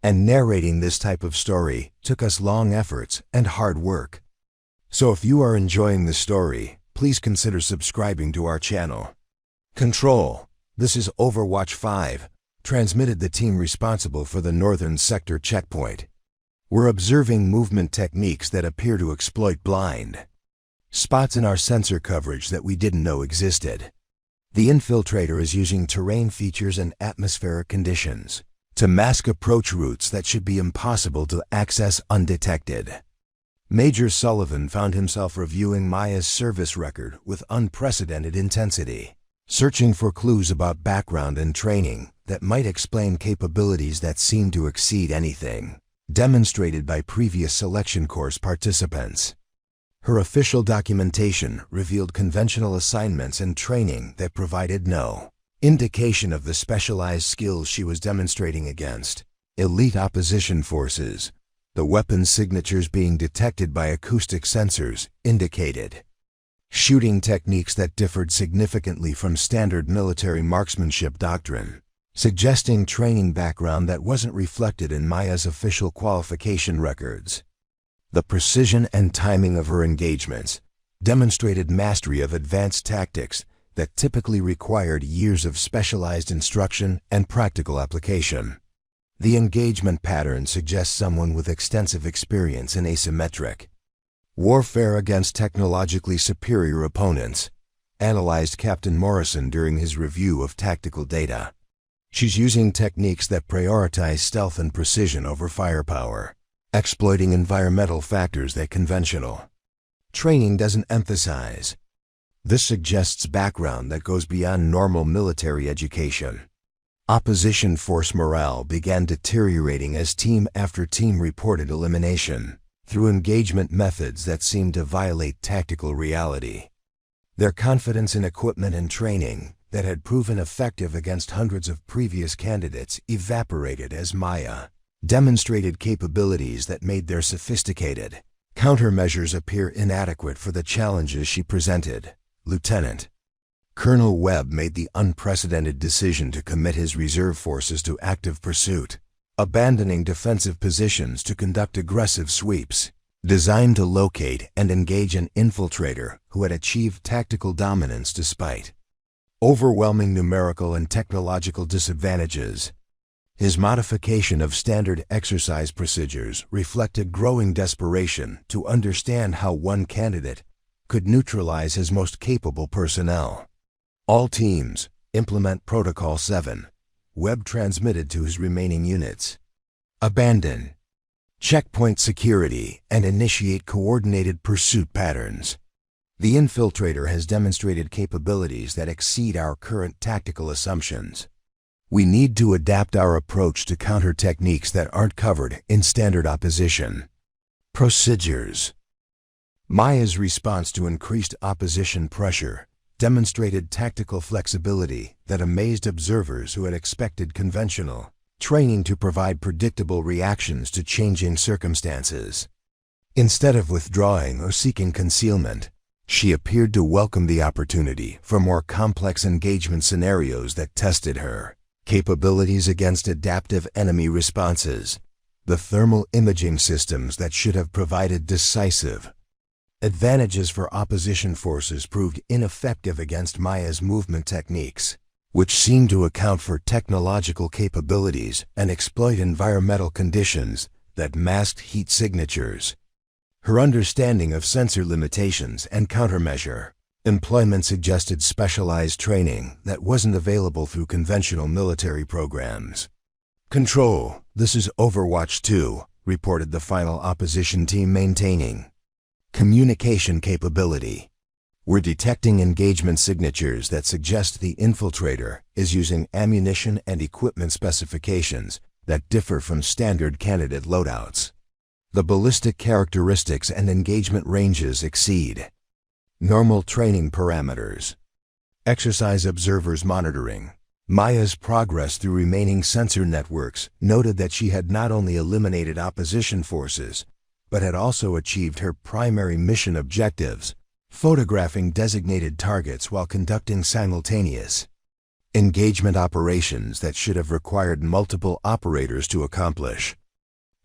and narrating this type of story took us long efforts and hard work. So if you are enjoying the story, please consider subscribing to our channel. Control, this is Overwatch 5, transmitted the team responsible for the Northern Sector checkpoint. We're observing movement techniques that appear to exploit blind spots in our sensor coverage that we didn't know existed. The infiltrator is using terrain features and atmospheric conditions to mask approach routes that should be impossible to access undetected. Major Sullivan found himself reviewing Maya's service record with unprecedented intensity, searching for clues about background and training that might explain capabilities that seemed to exceed anything demonstrated by previous selection course participants. Her official documentation revealed conventional assignments and training that provided no indication of the specialized skills she was demonstrating against elite opposition forces. The weapon signatures being detected by acoustic sensors indicated shooting techniques that differed significantly from standard military marksmanship doctrine, suggesting training background that wasn't reflected in Maya's official qualification records. The precision and timing of her engagements demonstrated mastery of advanced tactics that typically required years of specialized instruction and practical application. The engagement pattern suggests someone with extensive experience in asymmetric warfare against technologically superior opponents, analyzed Captain Morrison during his review of tactical data. She's using techniques that prioritize stealth and precision over firepower, exploiting environmental factors that conventional training doesn't emphasize. This suggests background that goes beyond normal military education. Opposition force morale began deteriorating as team after team reported elimination through engagement methods that seemed to violate tactical reality. Their confidence in equipment and training that had proven effective against hundreds of previous candidates evaporated as Maya demonstrated capabilities that made their sophisticated countermeasures appear inadequate for the challenges she presented. Lieutenant Colonel Webb made the unprecedented decision to commit his reserve forces to active pursuit, abandoning defensive positions to conduct aggressive sweeps, designed to locate and engage an infiltrator who had achieved tactical dominance despite overwhelming numerical and technological disadvantages. His modification of standard exercise procedures reflected growing desperation to understand how one candidate could neutralize his most capable personnel. All teams, implement Protocol 7. Webb transmitted to his remaining units. Abandon checkpoint security and initiate coordinated pursuit patterns. The infiltrator has demonstrated capabilities that exceed our current tactical assumptions. We need to adapt our approach to counter techniques that aren't covered in standard opposition procedures. Maya's response to increased opposition pressure demonstrated tactical flexibility that amazed observers who had expected conventional training to provide predictable reactions to changing circumstances. Instead of withdrawing or seeking concealment, she appeared to welcome the opportunity for more complex engagement scenarios that tested her capabilities against adaptive enemy responses, the thermal imaging systems that should have provided decisive advantages for opposition forces proved ineffective against Maya's movement techniques, which seemed to account for technological capabilities and exploit environmental conditions that masked heat signatures. Her understanding of sensor limitations and countermeasure employment suggested specialized training that wasn't available through conventional military programs. "Control, this is Overwatch 2, reported the final opposition team, maintaining communication capability. We're detecting engagement signatures that suggest the infiltrator is using ammunition and equipment specifications that differ from standard candidate loadouts. The ballistic characteristics and engagement ranges exceed normal training parameters." Exercise observers monitoring Maya's progress through remaining sensor networks noted that she had not only eliminated opposition forces, but had also achieved her primary mission objectives, photographing designated targets while conducting simultaneous engagement operations that should have required multiple operators to accomplish.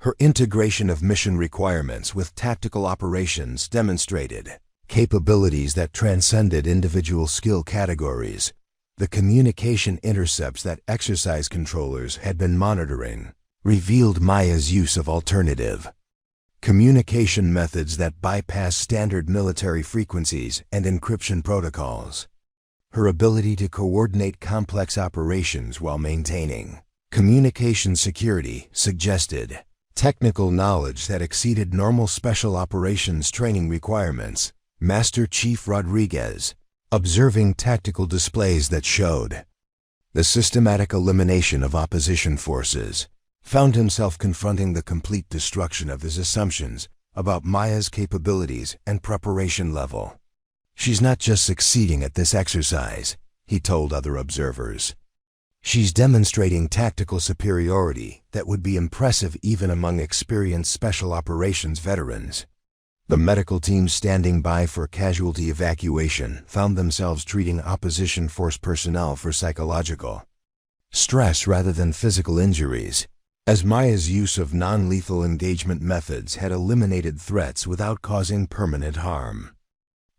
Her integration of mission requirements with tactical operations demonstrated capabilities that transcended individual skill categories. The communication intercepts that exercise controllers had been monitoring revealed Maya's use of alternative communication methods that bypass standard military frequencies and encryption protocols. Her ability to coordinate complex operations while maintaining communication security suggested technical knowledge that exceeded normal special operations training requirements. Master Chief Rodriguez, observing tactical displays that showed the systematic elimination of opposition forces, found himself confronting the complete destruction of his assumptions about Maya's capabilities and preparation level. "She's not just succeeding at this exercise," he told other observers. "She's demonstrating tactical superiority that would be impressive even among experienced special operations veterans." The medical teams standing by for casualty evacuation found themselves treating opposition force personnel for psychological stress rather than physical injuries, as Maya's use of non-lethal engagement methods had eliminated threats without causing permanent harm.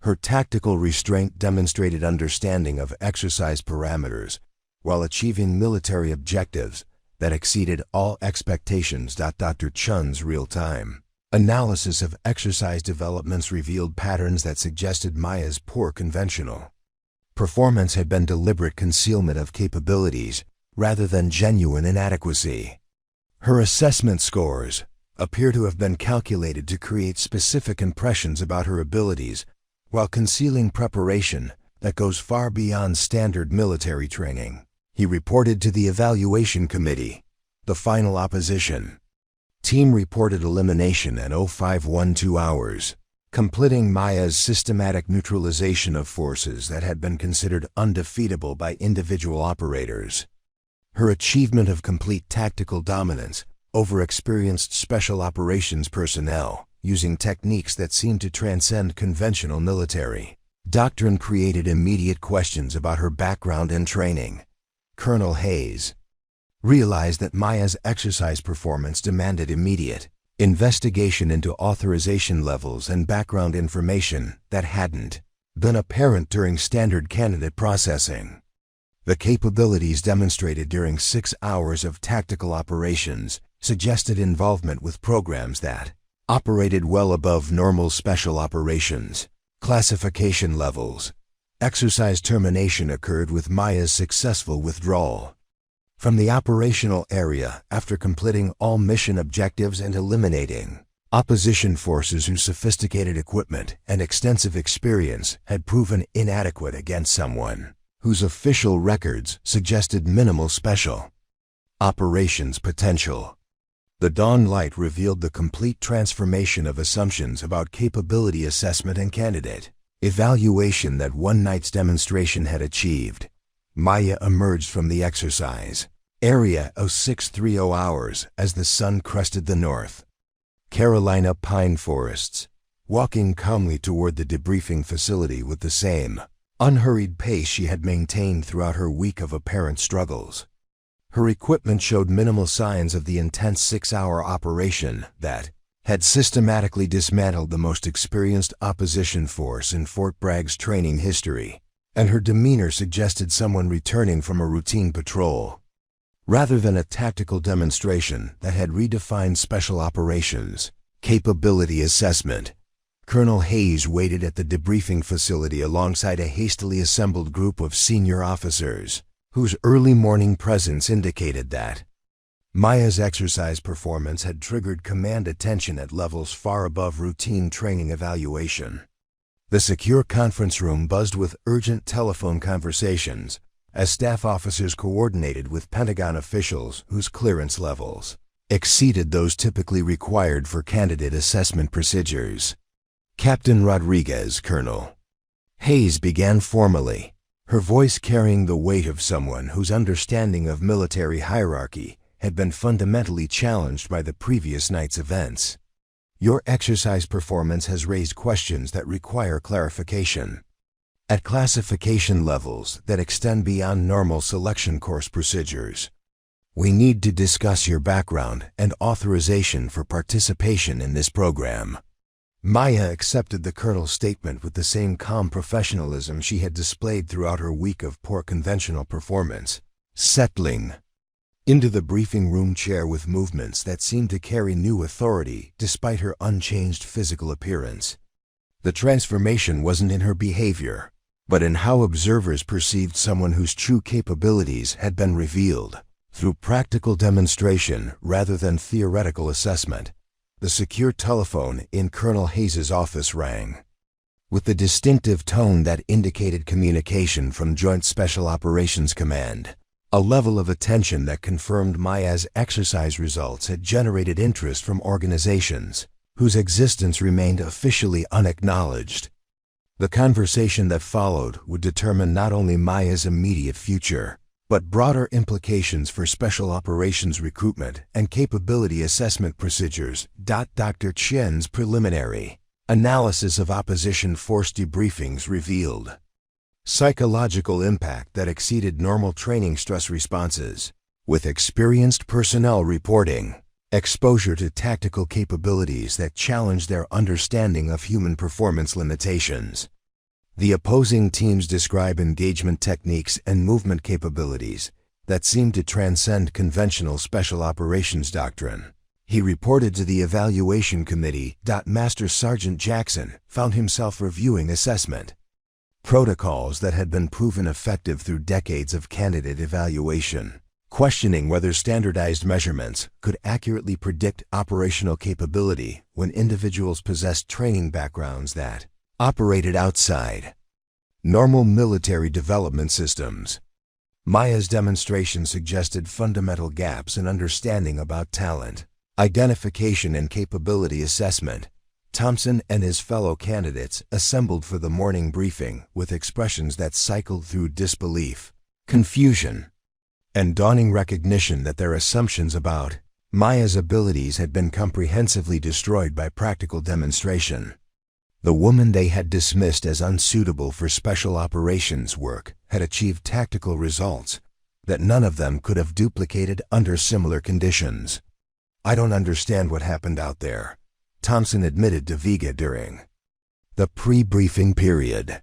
Her tactical restraint demonstrated understanding of exercise parameters while achieving military objectives that exceeded all expectations. Dr. Chun's real-time analysis of exercise developments revealed patterns that suggested Maya's poor conventional performance had been deliberate concealment of capabilities rather than genuine inadequacy. Her assessment scores appear to have been calculated to create specific impressions about her abilities while concealing preparation that goes far beyond standard military training. He reported to the evaluation committee. The final opposition team reported elimination in 0512 hours, completing Maya's systematic neutralization of forces that had been considered undefeatable by individual operators. Her achievement of complete tactical dominance over experienced special operations personnel using techniques that seemed to transcend conventional military doctrine created immediate questions about her background and training. Colonel Hayes realized that Maya's exercise performance demanded immediate investigation into authorization levels and background information that hadn't been apparent during standard candidate processing. The capabilities demonstrated during 6 hours of tactical operations suggested involvement with programs that operated well above normal special operations classification levels. Exercise termination occurred with Maya's successful withdrawal from the operational area after completing all mission objectives and eliminating opposition forces whose sophisticated equipment and extensive experience had proven inadequate against someone whose official records suggested minimal special operations potential. The dawn light revealed the complete transformation of assumptions about capability assessment and candidate evaluation that one night's demonstration had achieved. Maya emerged from the exercise area 0630 hours as the sun crested the north Carolina pine forests, walking calmly toward the debriefing facility with the same unhurried pace she had maintained throughout her week of apparent struggles. Her equipment showed minimal signs of the intense 6-hour operation that had systematically dismantled the most experienced opposition force in Fort Bragg's training history, and her demeanor suggested someone returning from a routine patrol, rather than a tactical demonstration that had redefined special operations capability assessment. Colonel Hayes waited at the debriefing facility alongside a hastily assembled group of senior officers, whose early morning presence indicated that Maya's exercise performance had triggered command attention at levels far above routine training evaluation. The secure conference room buzzed with urgent telephone conversations as staff officers coordinated with Pentagon officials whose clearance levels exceeded those typically required for candidate assessment procedures. Captain Rodriguez, Colonel Hayes began formally, her voice carrying the weight of someone whose understanding of military hierarchy had been fundamentally challenged by the previous night's events. Your exercise performance has raised questions that require clarification. At classification levels that extend beyond normal selection course procedures, we need to discuss your background and authorization for participation in this program. Maya accepted the colonel's statement with the same calm professionalism she had displayed throughout her week of poor conventional performance, settling into the briefing room chair with movements that seemed to carry new authority despite her unchanged physical appearance. The transformation wasn't in her behavior, but in how observers perceived someone whose true capabilities had been revealed through practical demonstration rather than theoretical assessment. The secure telephone in Colonel Hayes's office rang, with the distinctive tone that indicated communication from Joint Special Operations Command. A level of attention that confirmed Maya's exercise results had generated interest from organizations whose existence remained officially unacknowledged. The conversation that followed would determine not only Maya's immediate future, but broader implications for special operations recruitment and capability assessment procedures. Dr. Chen's preliminary analysis of opposition force debriefings revealed psychological impact that exceeded normal training stress responses, with experienced personnel reporting exposure to tactical capabilities that challenged their understanding of human performance limitations. The opposing teams describe engagement techniques and movement capabilities that seemed to transcend conventional special operations doctrine. He reported to the evaluation committee. Master Sergeant Jackson found himself reviewing assessment protocols that had been proven effective through decades of candidate evaluation, questioning whether standardized measurements could accurately predict operational capability when individuals possessed training backgrounds that operated outside normal military development systems. Maya's demonstration suggested fundamental gaps in understanding about talent identification and capability assessment. Thompson and his fellow candidates assembled for the morning briefing with expressions that cycled through disbelief, confusion, and dawning recognition that their assumptions about Maya's abilities had been comprehensively destroyed by practical demonstration. The woman they had dismissed as unsuitable for special operations work had achieved tactical results that none of them could have duplicated under similar conditions. "I don't understand what happened out there," Thompson admitted to Vega during the pre-briefing period.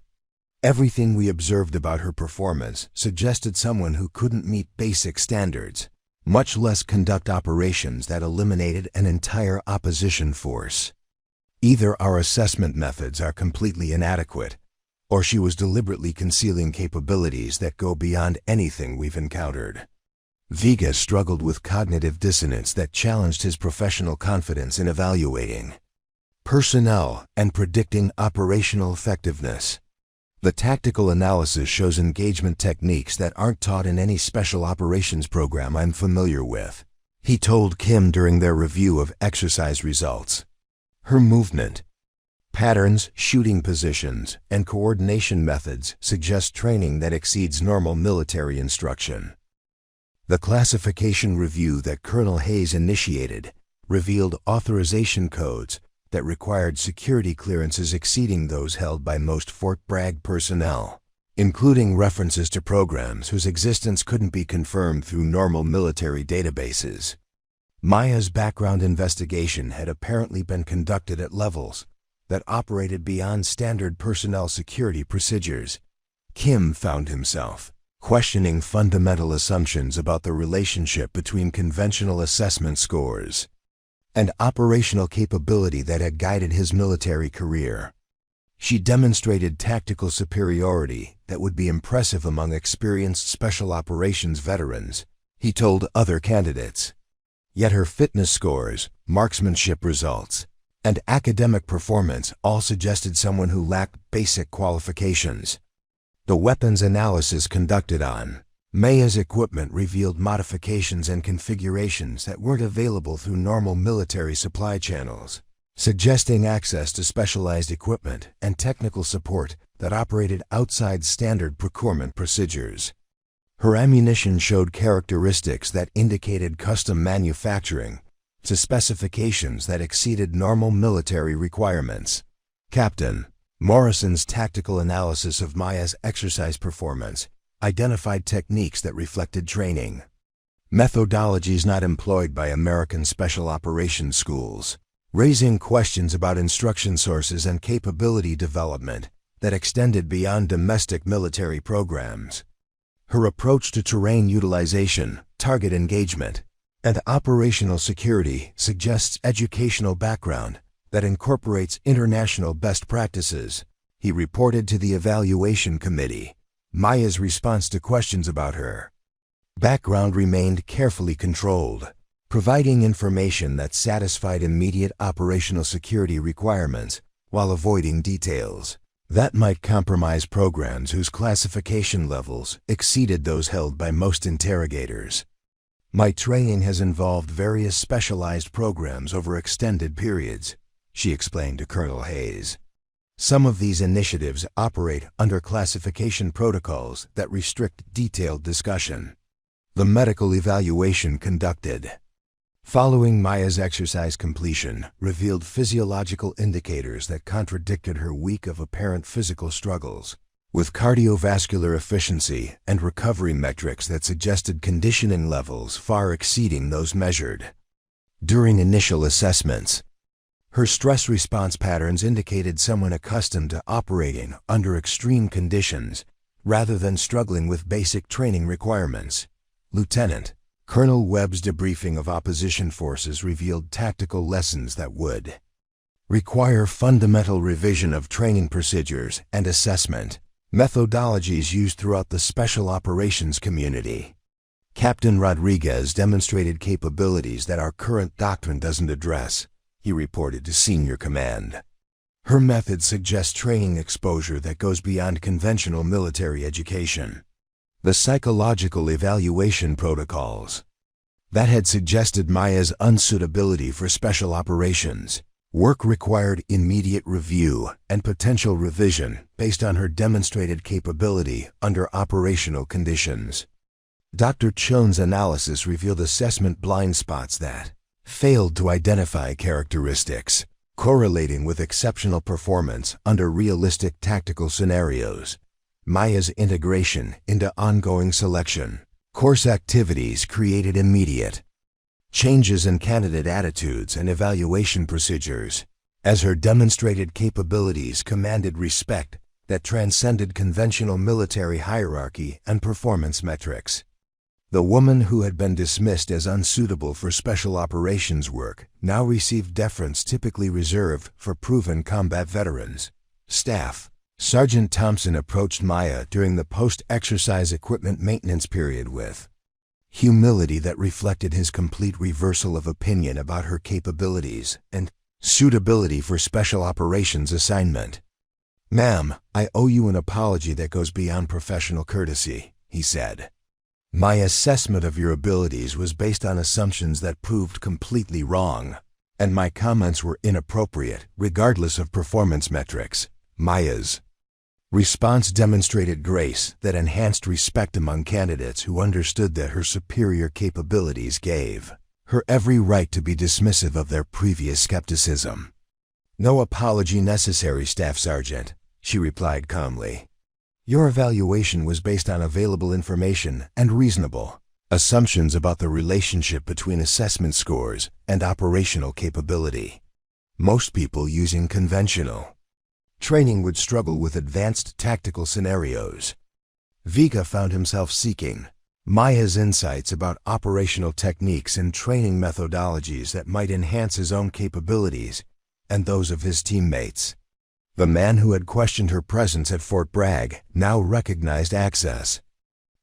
"Everything we observed about her performance suggested someone who couldn't meet basic standards, much less conduct operations that eliminated an entire opposition force. Either our assessment methods are completely inadequate, or she was deliberately concealing capabilities that go beyond anything we've encountered." Vega struggled with cognitive dissonance that challenged his professional confidence in evaluating personnel and predicting operational effectiveness. "The tactical analysis shows engagement techniques that aren't taught in any special operations program I'm familiar with," he told Kim during their review of exercise results. "Her movement Patterns, shooting positions, and coordination methods suggest training that exceeds normal military instruction. The classification review that Colonel Hayes initiated revealed authorization codes that required security clearances exceeding those held by most Fort Bragg personnel, including references to programs whose existence couldn't be confirmed through normal military databases. Maya's background investigation had apparently been conducted at levels that operated beyond standard personnel security procedures. Kim found himself questioning fundamental assumptions about the relationship between conventional assessment scores and operational capability that had guided his military career. She demonstrated tactical superiority that would be impressive among experienced special operations veterans, he told other candidates. Yet her fitness scores, marksmanship results, and academic performance all suggested someone who lacked basic qualifications. The weapons analysis conducted on Maya's equipment revealed modifications and configurations that weren't available through normal military supply channels, suggesting access to specialized equipment and technical support that operated outside standard procurement procedures. Her ammunition showed characteristics that indicated custom manufacturing to specifications that exceeded normal military requirements. Captain Morrison's tactical analysis of Maya's exercise performance identified techniques that reflected training methodologies not employed by American special operations schools, raising questions about instruction sources and capability development that extended beyond domestic military programs. Her approach to terrain utilization, target engagement, and operational security suggests educational background that incorporates international best practices, he reported to the evaluation committee. Maya's response to questions about her background remained carefully controlled, providing information that satisfied immediate operational security requirements while avoiding details that might compromise programs whose classification levels exceeded those held by most interrogators. My training has involved various specialized programs over extended periods, she explained to Colonel Hayes. Some of these initiatives operate under classification protocols that restrict detailed discussion. The medical evaluation conducted following Maya's exercise completion revealed physiological indicators that contradicted her week of apparent physical struggles, with cardiovascular efficiency and recovery metrics that suggested conditioning levels far exceeding those measured during initial assessments. Her stress response patterns indicated someone accustomed to operating under extreme conditions rather than struggling with basic training requirements. Lieutenant Colonel Webb's debriefing of opposition forces revealed tactical lessons that would require fundamental revision of training procedures and assessment methodologies used throughout the special operations community. Captain Rodriguez demonstrated capabilities that our current doctrine doesn't address, he reported to senior command. Her method suggests training exposure that goes beyond conventional military education. The psychological evaluation protocols that had suggested Maya's unsuitability for special operations work required immediate review and potential revision based on her demonstrated capability under operational conditions. Dr. Chone's analysis revealed assessment blind spots that failed to identify characteristics correlating with exceptional performance under realistic tactical scenarios. Maya's integration into ongoing selection course activities created immediate changes in candidate attitudes and evaluation procedures, as her demonstrated capabilities commanded respect that transcended conventional military hierarchy and performance metrics. The woman who had been dismissed as unsuitable for special operations work now received deference typically reserved for proven combat veterans. Staff Sergeant Thompson approached Maya during the post-exercise equipment maintenance period with humility that reflected his complete reversal of opinion about her capabilities and suitability for special operations assignment. "Ma'am, I owe you an apology that goes beyond professional courtesy," he said. "My assessment of your abilities was based on assumptions that proved completely wrong. and my comments were inappropriate, regardless of performance metrics. Maya's response demonstrated grace that enhanced respect among candidates who understood that her superior capabilities gave her every right to be dismissive of their previous skepticism. "No apology necessary, Staff Sergeant," she replied calmly. "Your evaluation was based on available information and reasonable assumptions about the relationship between assessment scores and operational capability. Most people using conventional training would struggle with advanced tactical scenarios." Vika found himself seeking Maya's insights about operational techniques and training methodologies that might enhance his own capabilities and those of his teammates. The man who had questioned her presence at Fort Bragg now recognized access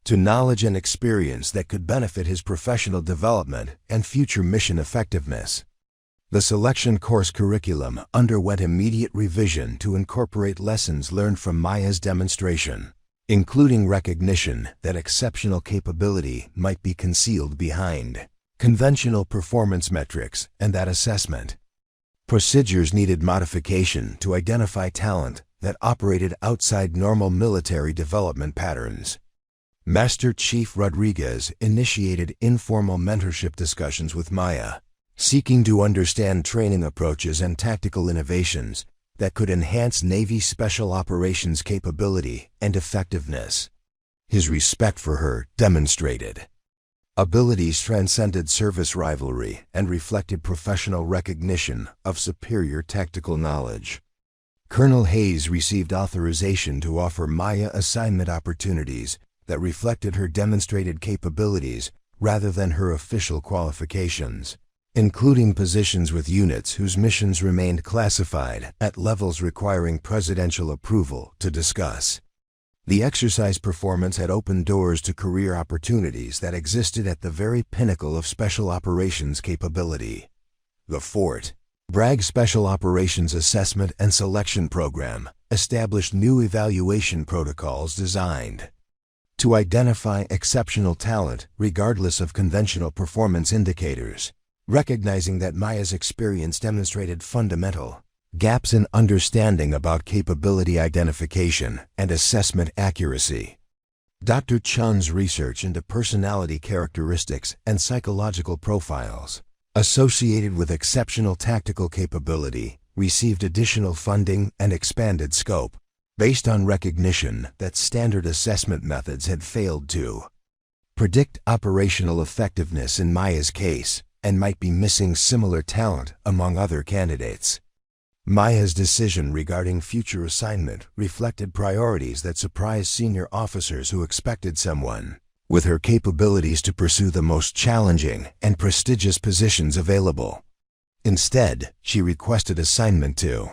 to knowledge and experience that could benefit his professional development and future mission effectiveness. The selection course curriculum underwent immediate revision to incorporate lessons learned from Maya's demonstration, including recognition that exceptional capability might be concealed behind conventional performance metrics and that assessment procedures needed modification to identify talent that operated outside normal military development patterns. Master Chief Rodriguez initiated informal mentorship discussions with Maya, seeking to understand training approaches and tactical innovations that could enhance Navy Special Operations capability and effectiveness. His respect for her demonstrated abilities transcended service rivalry and reflected professional recognition of superior tactical knowledge. Colonel Hayes received authorization to offer Maya assignment opportunities that reflected her demonstrated capabilities rather than her official qualifications, including positions with units whose missions remained classified at levels requiring presidential approval to discuss. The exercise performance had opened doors to career opportunities that existed at the very pinnacle of special operations capability. The Fort Bragg Special Operations Assessment and Selection Program established new evaluation protocols designed to identify exceptional talent regardless of conventional performance indicators, recognizing that Maya's experience demonstrated fundamental gaps in understanding about capability identification and assessment accuracy. Dr. Chun's research into personality characteristics and psychological profiles associated with exceptional tactical capability received additional funding and expanded scope, based on recognition that standard assessment methods had failed to predict operational effectiveness in Maya's case and might be missing similar talent among other candidates. Maya's decision regarding future assignment reflected priorities that surprised senior officers who expected someone with her capabilities to pursue the most challenging and prestigious positions available. Instead, she requested assignment to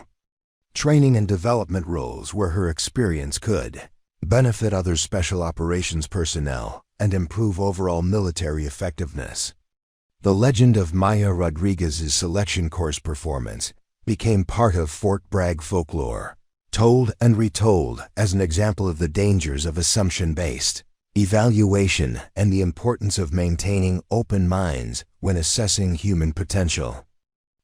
training and development roles where her experience could benefit other special operations personnel and improve overall military effectiveness. The legend of Maya Rodriguez's selection course performance became part of Fort Bragg folklore, told and retold as an example of the dangers of assumption-based evaluation and the importance of maintaining open minds when assessing human potential.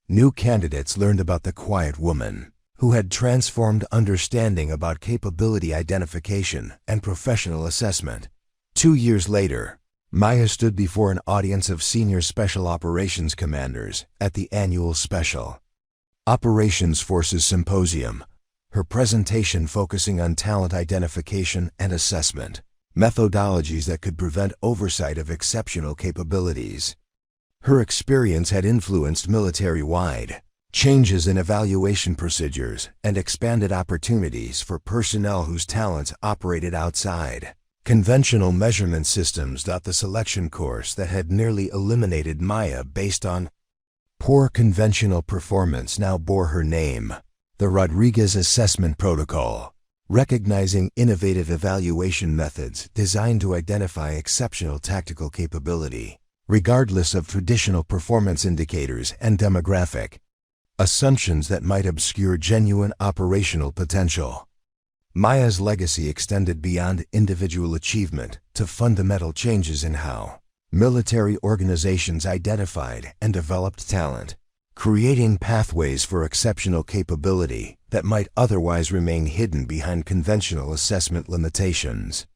New candidates learned about the quiet woman who had transformed understanding about capability identification and professional assessment. 2 years later, Maya stood before an audience of senior special operations commanders at the annual Special Operations Forces Symposium, her presentation focusing on talent identification and assessment, methodologies that could prevent oversight of exceptional capabilities. Her experience had influenced military-wide changes in evaluation procedures and expanded opportunities for personnel whose talents operated outside conventional measurement systems. The selection course that had nearly eliminated Maya based on poor conventional performance now bore her name, the Rodriguez Assessment Protocol, recognizing innovative evaluation methods designed to identify exceptional tactical capability, regardless of traditional performance indicators and demographic assumptions that might obscure genuine operational potential. Maya's legacy extended beyond individual achievement to fundamental changes in how military organizations identified and developed talent, creating pathways for exceptional capability that might otherwise remain hidden behind conventional assessment limitations.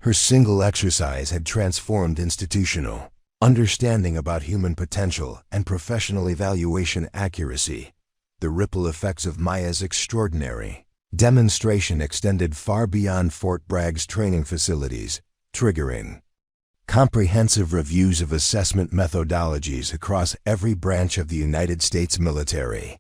Her single exercise had transformed institutional understanding about human potential and professional evaluation accuracy. The ripple effects of Maya's extraordinary demonstration extended far beyond Fort Bragg's training facilities, triggering comprehensive reviews of assessment methodologies across every branch of the United States military.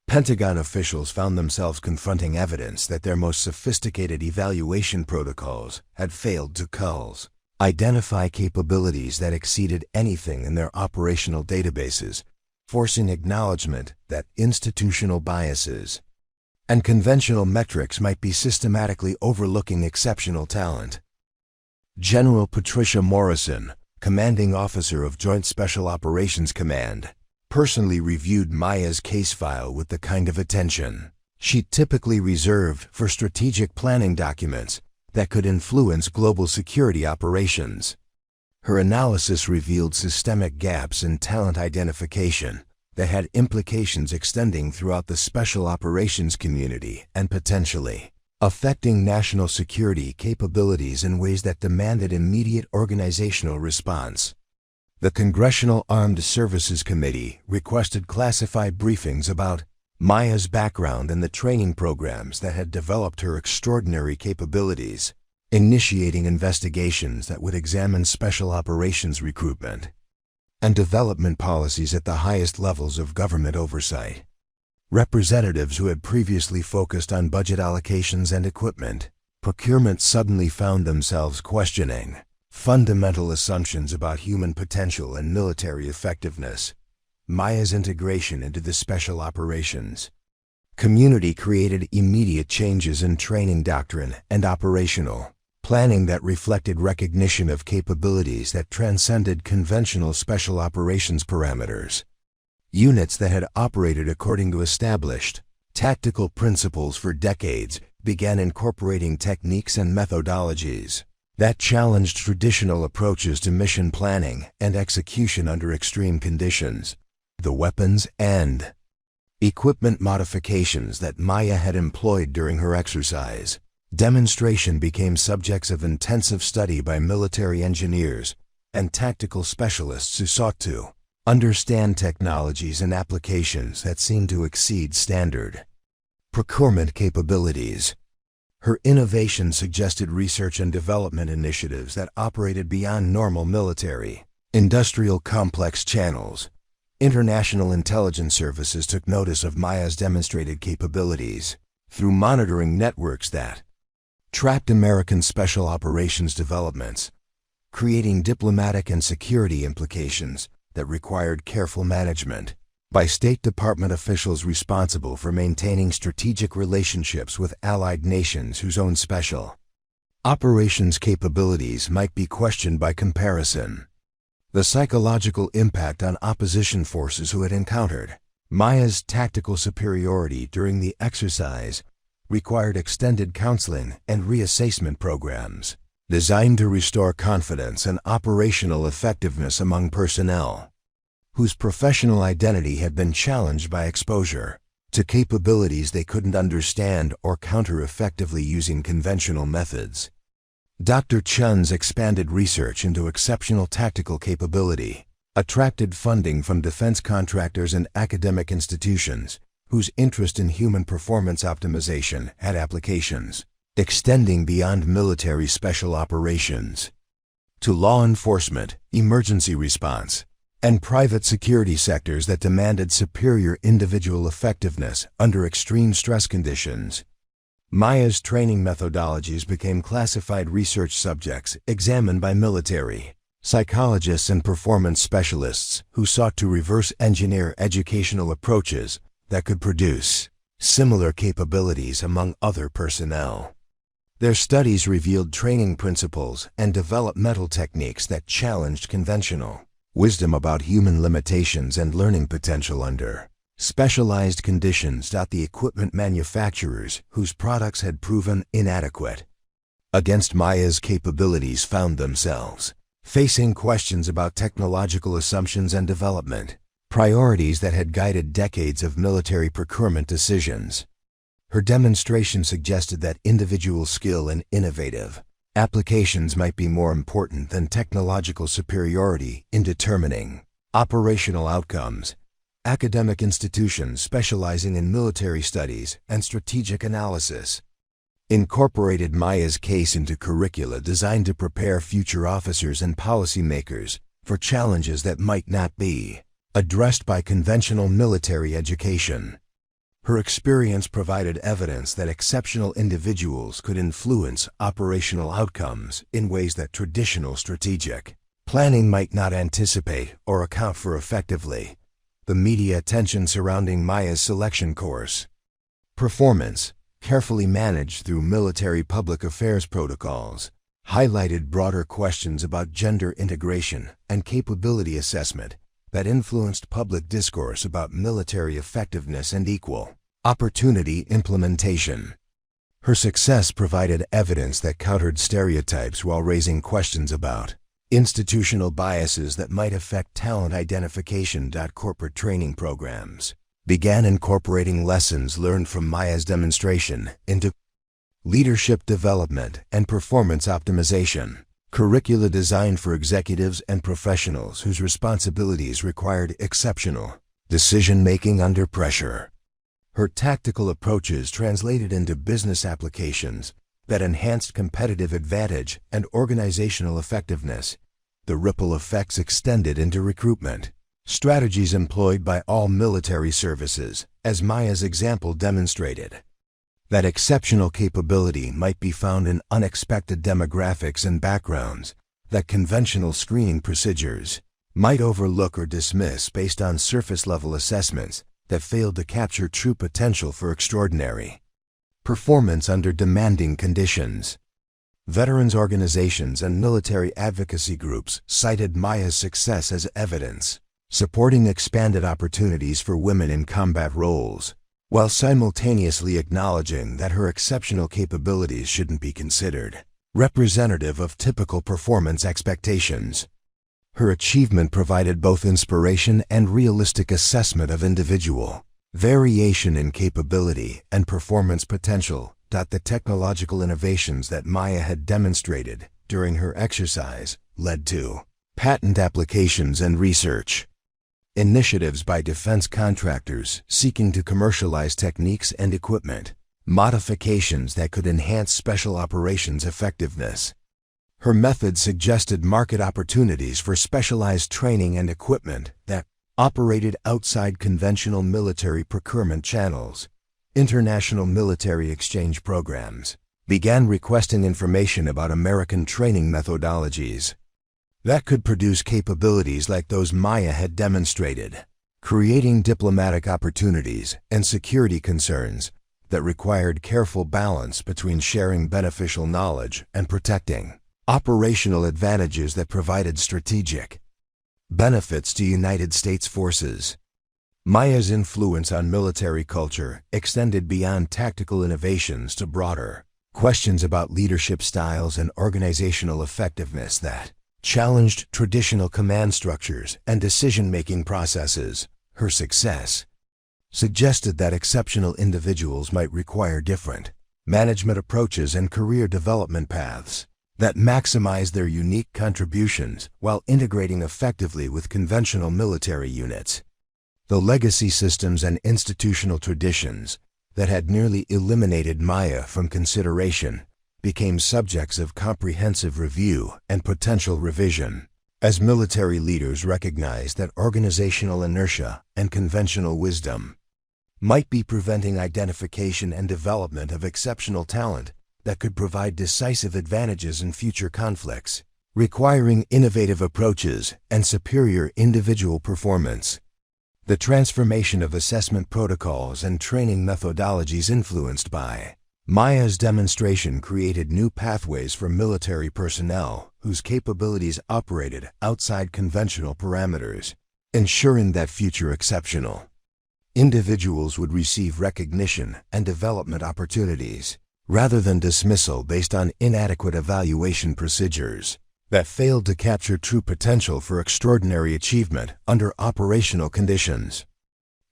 Pentagon officials found themselves confronting evidence that their most sophisticated evaluation protocols had failed to identify capabilities that exceeded anything in their operational databases, forcing acknowledgement that institutional biases and conventional metrics might be systematically overlooking exceptional talent. General Patricia Morrison, commanding officer of Joint Special Operations Command, personally reviewed Maya's case file with the kind of attention she typically reserved for strategic planning documents that could influence global security operations. Her analysis revealed systemic gaps in talent identification that had implications extending throughout the special operations community and potentially affecting national security capabilities in ways that demanded immediate organizational response. The Congressional Armed Services Committee requested classified briefings about Maya's background and the training programs that had developed her extraordinary capabilities, initiating investigations that would examine special operations recruitment and development policies at the highest levels of government oversight. Representatives who had previously focused on budget allocations and equipment procurement suddenly found themselves questioning fundamental assumptions about human potential and military effectiveness. Maya's integration into the special operations community created immediate changes in training doctrine and operational planning that reflected recognition of capabilities that transcended conventional special operations parameters. Units that had operated according to established tactical principles for decades began incorporating techniques and methodologies that challenged traditional approaches to mission planning and execution under extreme conditions. The weapons and equipment modifications that Maya had employed during her exercise demonstration became subjects of intensive study by military engineers and tactical specialists who sought to understand technologies and applications that seemed to exceed standard procurement capabilities. Her innovation suggested research and development initiatives that operated beyond normal military, industrial complex channels. International intelligence services took notice of Maya's demonstrated capabilities through monitoring networks that tracked American special operations developments, creating diplomatic and security implications that required careful management by State Department officials responsible for maintaining strategic relationships with allied nations whose own special operations capabilities might be questioned by comparison. The psychological impact on opposition forces who had encountered Maya's tactical superiority during the exercise required extended counseling and reassessment programs designed to restore confidence and operational effectiveness among personnel whose professional identity had been challenged by exposure to capabilities they couldn't understand or counter effectively using conventional methods. Dr. Chun's expanded research into exceptional tactical capability attracted funding from defense contractors and academic institutions whose interest in human performance optimization had applications extending beyond military special operations to law enforcement, emergency response, and private security sectors that demanded superior individual effectiveness under extreme stress conditions. Maya's training methodologies became classified research subjects examined by military psychologists and performance specialists who sought to reverse engineer educational approaches that could produce similar capabilities among other personnel. Their studies revealed training principles and developmental techniques that challenged conventional wisdom about human limitations and learning potential under specialized conditions. The equipment manufacturers whose products had proven inadequate against Maya's capabilities found themselves facing questions about technological assumptions and development priorities that had guided decades of military procurement decisions. Her demonstration suggested that individual skill and innovative applications might be more important than technological superiority in determining operational outcomes. Academic institutions specializing in military studies and strategic analysis incorporated Maya's case into curricula designed to prepare future officers and policymakers for challenges that might not be addressed by conventional military education. Her experience provided evidence that exceptional individuals could influence operational outcomes in ways that traditional strategic planning might not anticipate or account for effectively. The media attention surrounding Maya's selection course performance, carefully managed through military public affairs protocols, highlighted broader questions about gender integration and capability assessment that influenced public discourse about military effectiveness and equal opportunity implementation. Her success provided evidence that countered stereotypes while raising questions about institutional biases that might affect talent identification. Corporate training programs began incorporating lessons learned from Maya's demonstration into leadership development and performance optimization, curricula designed for executives and professionals whose responsibilities required exceptional decision-making under pressure. Her tactical approaches translated into business applications that enhanced competitive advantage and organizational effectiveness. The ripple effects extended into recruitment strategies employed by all military services, as Maya's example demonstrated. That exceptional capability might be found in unexpected demographics and backgrounds that conventional screening procedures might overlook or dismiss based on surface-level assessments that failed to capture true potential for extraordinary performance under demanding conditions. Veterans organizations and military advocacy groups cited Maya's success as evidence, supporting expanded opportunities for women in combat roles, while simultaneously acknowledging that her exceptional capabilities shouldn't be considered representative of typical performance expectations. Her achievement provided both inspiration and realistic assessment of individual variation in capability and performance potential. The technological innovations that Maya had demonstrated during her exercise led to patent applications and research initiatives by defense contractors seeking to commercialize techniques and equipment modifications that could enhance special operations effectiveness. Her method suggested market opportunities for specialized training and equipment that operated outside conventional military procurement channels. International military exchange programs began requesting information about American training methodologies that could produce capabilities like those Maya had demonstrated, creating diplomatic opportunities and security concerns that required careful balance between sharing beneficial knowledge and protecting operational advantages that provided strategic benefits to United States forces. Maya's influence on military culture extended beyond tactical innovations to broader questions about leadership styles and organizational effectiveness that challenged traditional command structures and decision-making processes. Her success suggested that exceptional individuals might require different management approaches and career development paths that maximize their unique contributions while integrating effectively with conventional military units. The legacy systems and institutional traditions that had nearly eliminated Maya from consideration became subjects of comprehensive review and potential revision, as military leaders recognized that organizational inertia and conventional wisdom might be preventing identification and development of exceptional talent that could provide decisive advantages in future conflicts, requiring innovative approaches and superior individual performance. The transformation of assessment protocols and training methodologies influenced by Maya's demonstration created new pathways for military personnel whose capabilities operated outside conventional parameters, ensuring that future exceptional individuals would receive recognition and development opportunities rather than dismissal based on inadequate evaluation procedures. that failed to capture true potential for extraordinary achievement under operational conditions.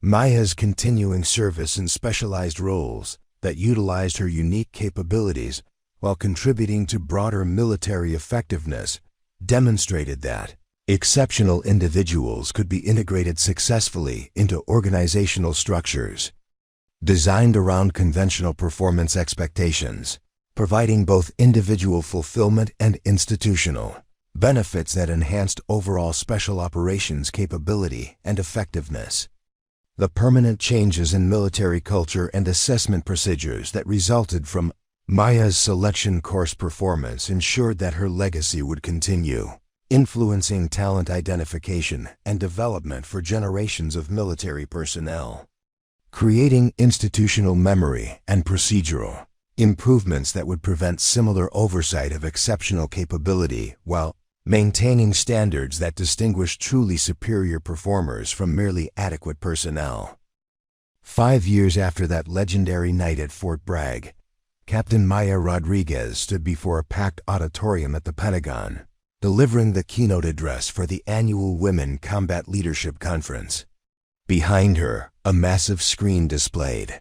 Maya's continuing service in specialized roles that utilized her unique capabilities while contributing to broader military effectiveness demonstrated that exceptional individuals could be integrated successfully into organizational structures designed around conventional performance expectations, providing both individual fulfillment and institutional benefits that enhanced overall special operations capability and effectiveness. The permanent changes in military culture and assessment procedures that resulted from Maya's selection course performance ensured that her legacy would continue, influencing talent identification and development for generations of military personnel, creating institutional memory and procedural improvements that would prevent similar oversight of exceptional capability while maintaining standards that distinguish truly superior performers from merely adequate personnel. 5 years after that legendary night at Fort Bragg, Captain Maya Rodriguez stood before a packed auditorium at the Pentagon, delivering the keynote address for the annual Women Combat Leadership Conference. Behind her, a massive screen displayed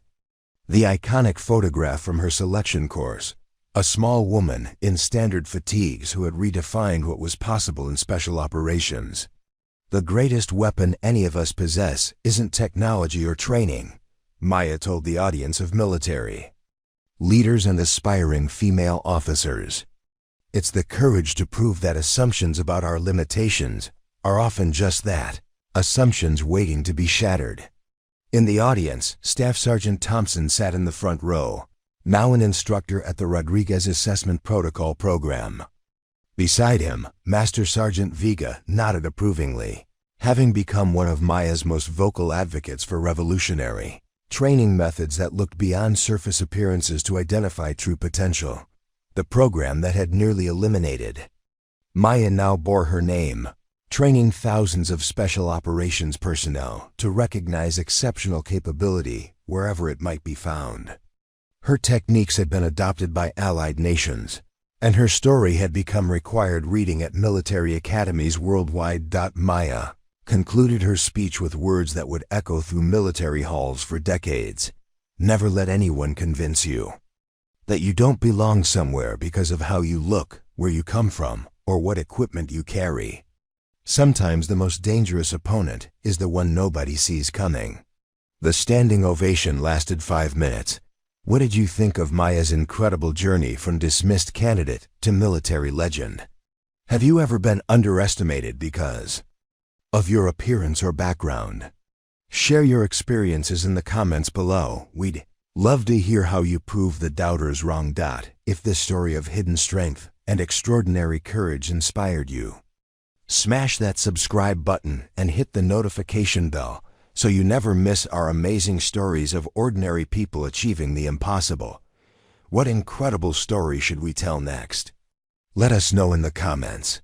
the iconic photograph from her selection course, a small woman in standard fatigues who had redefined what was possible in special operations. The greatest weapon any of us possess isn't technology or training, Maya told the audience of military leaders and aspiring female officers. It's the courage to prove that assumptions about our limitations are often just that, assumptions waiting to be shattered. In the audience, Staff Sergeant Thompson sat in the front row, now an instructor at the Rodriguez Assessment Protocol program. Beside him, Master Sergeant Vega nodded approvingly, having become one of Maya's most vocal advocates for revolutionary training methods that looked beyond surface appearances to identify true potential, the program that had nearly eliminated Maya now bore her name, training thousands of special operations personnel to recognize exceptional capability wherever it might be found. Her techniques had been adopted by allied nations, and her story had become required reading at military academies worldwide. Maya concluded her speech with words that would echo through military halls for decades. Never let anyone convince you that you don't belong somewhere because of how you look, where you come from, or what equipment you carry. Sometimes the most dangerous opponent is the one nobody sees coming. The standing ovation lasted 5 minutes. What did you think of Maya's incredible journey from dismissed candidate to military legend? Have you ever been underestimated because of your appearance or background? Share your experiences in the comments below. We'd love to hear how you prove the doubters wrong. If this story of hidden strength and extraordinary courage inspired you, smash that subscribe button and hit the notification bell so you never miss our amazing stories of ordinary people achieving the impossible. What incredible story should we tell next? Let us know in the comments.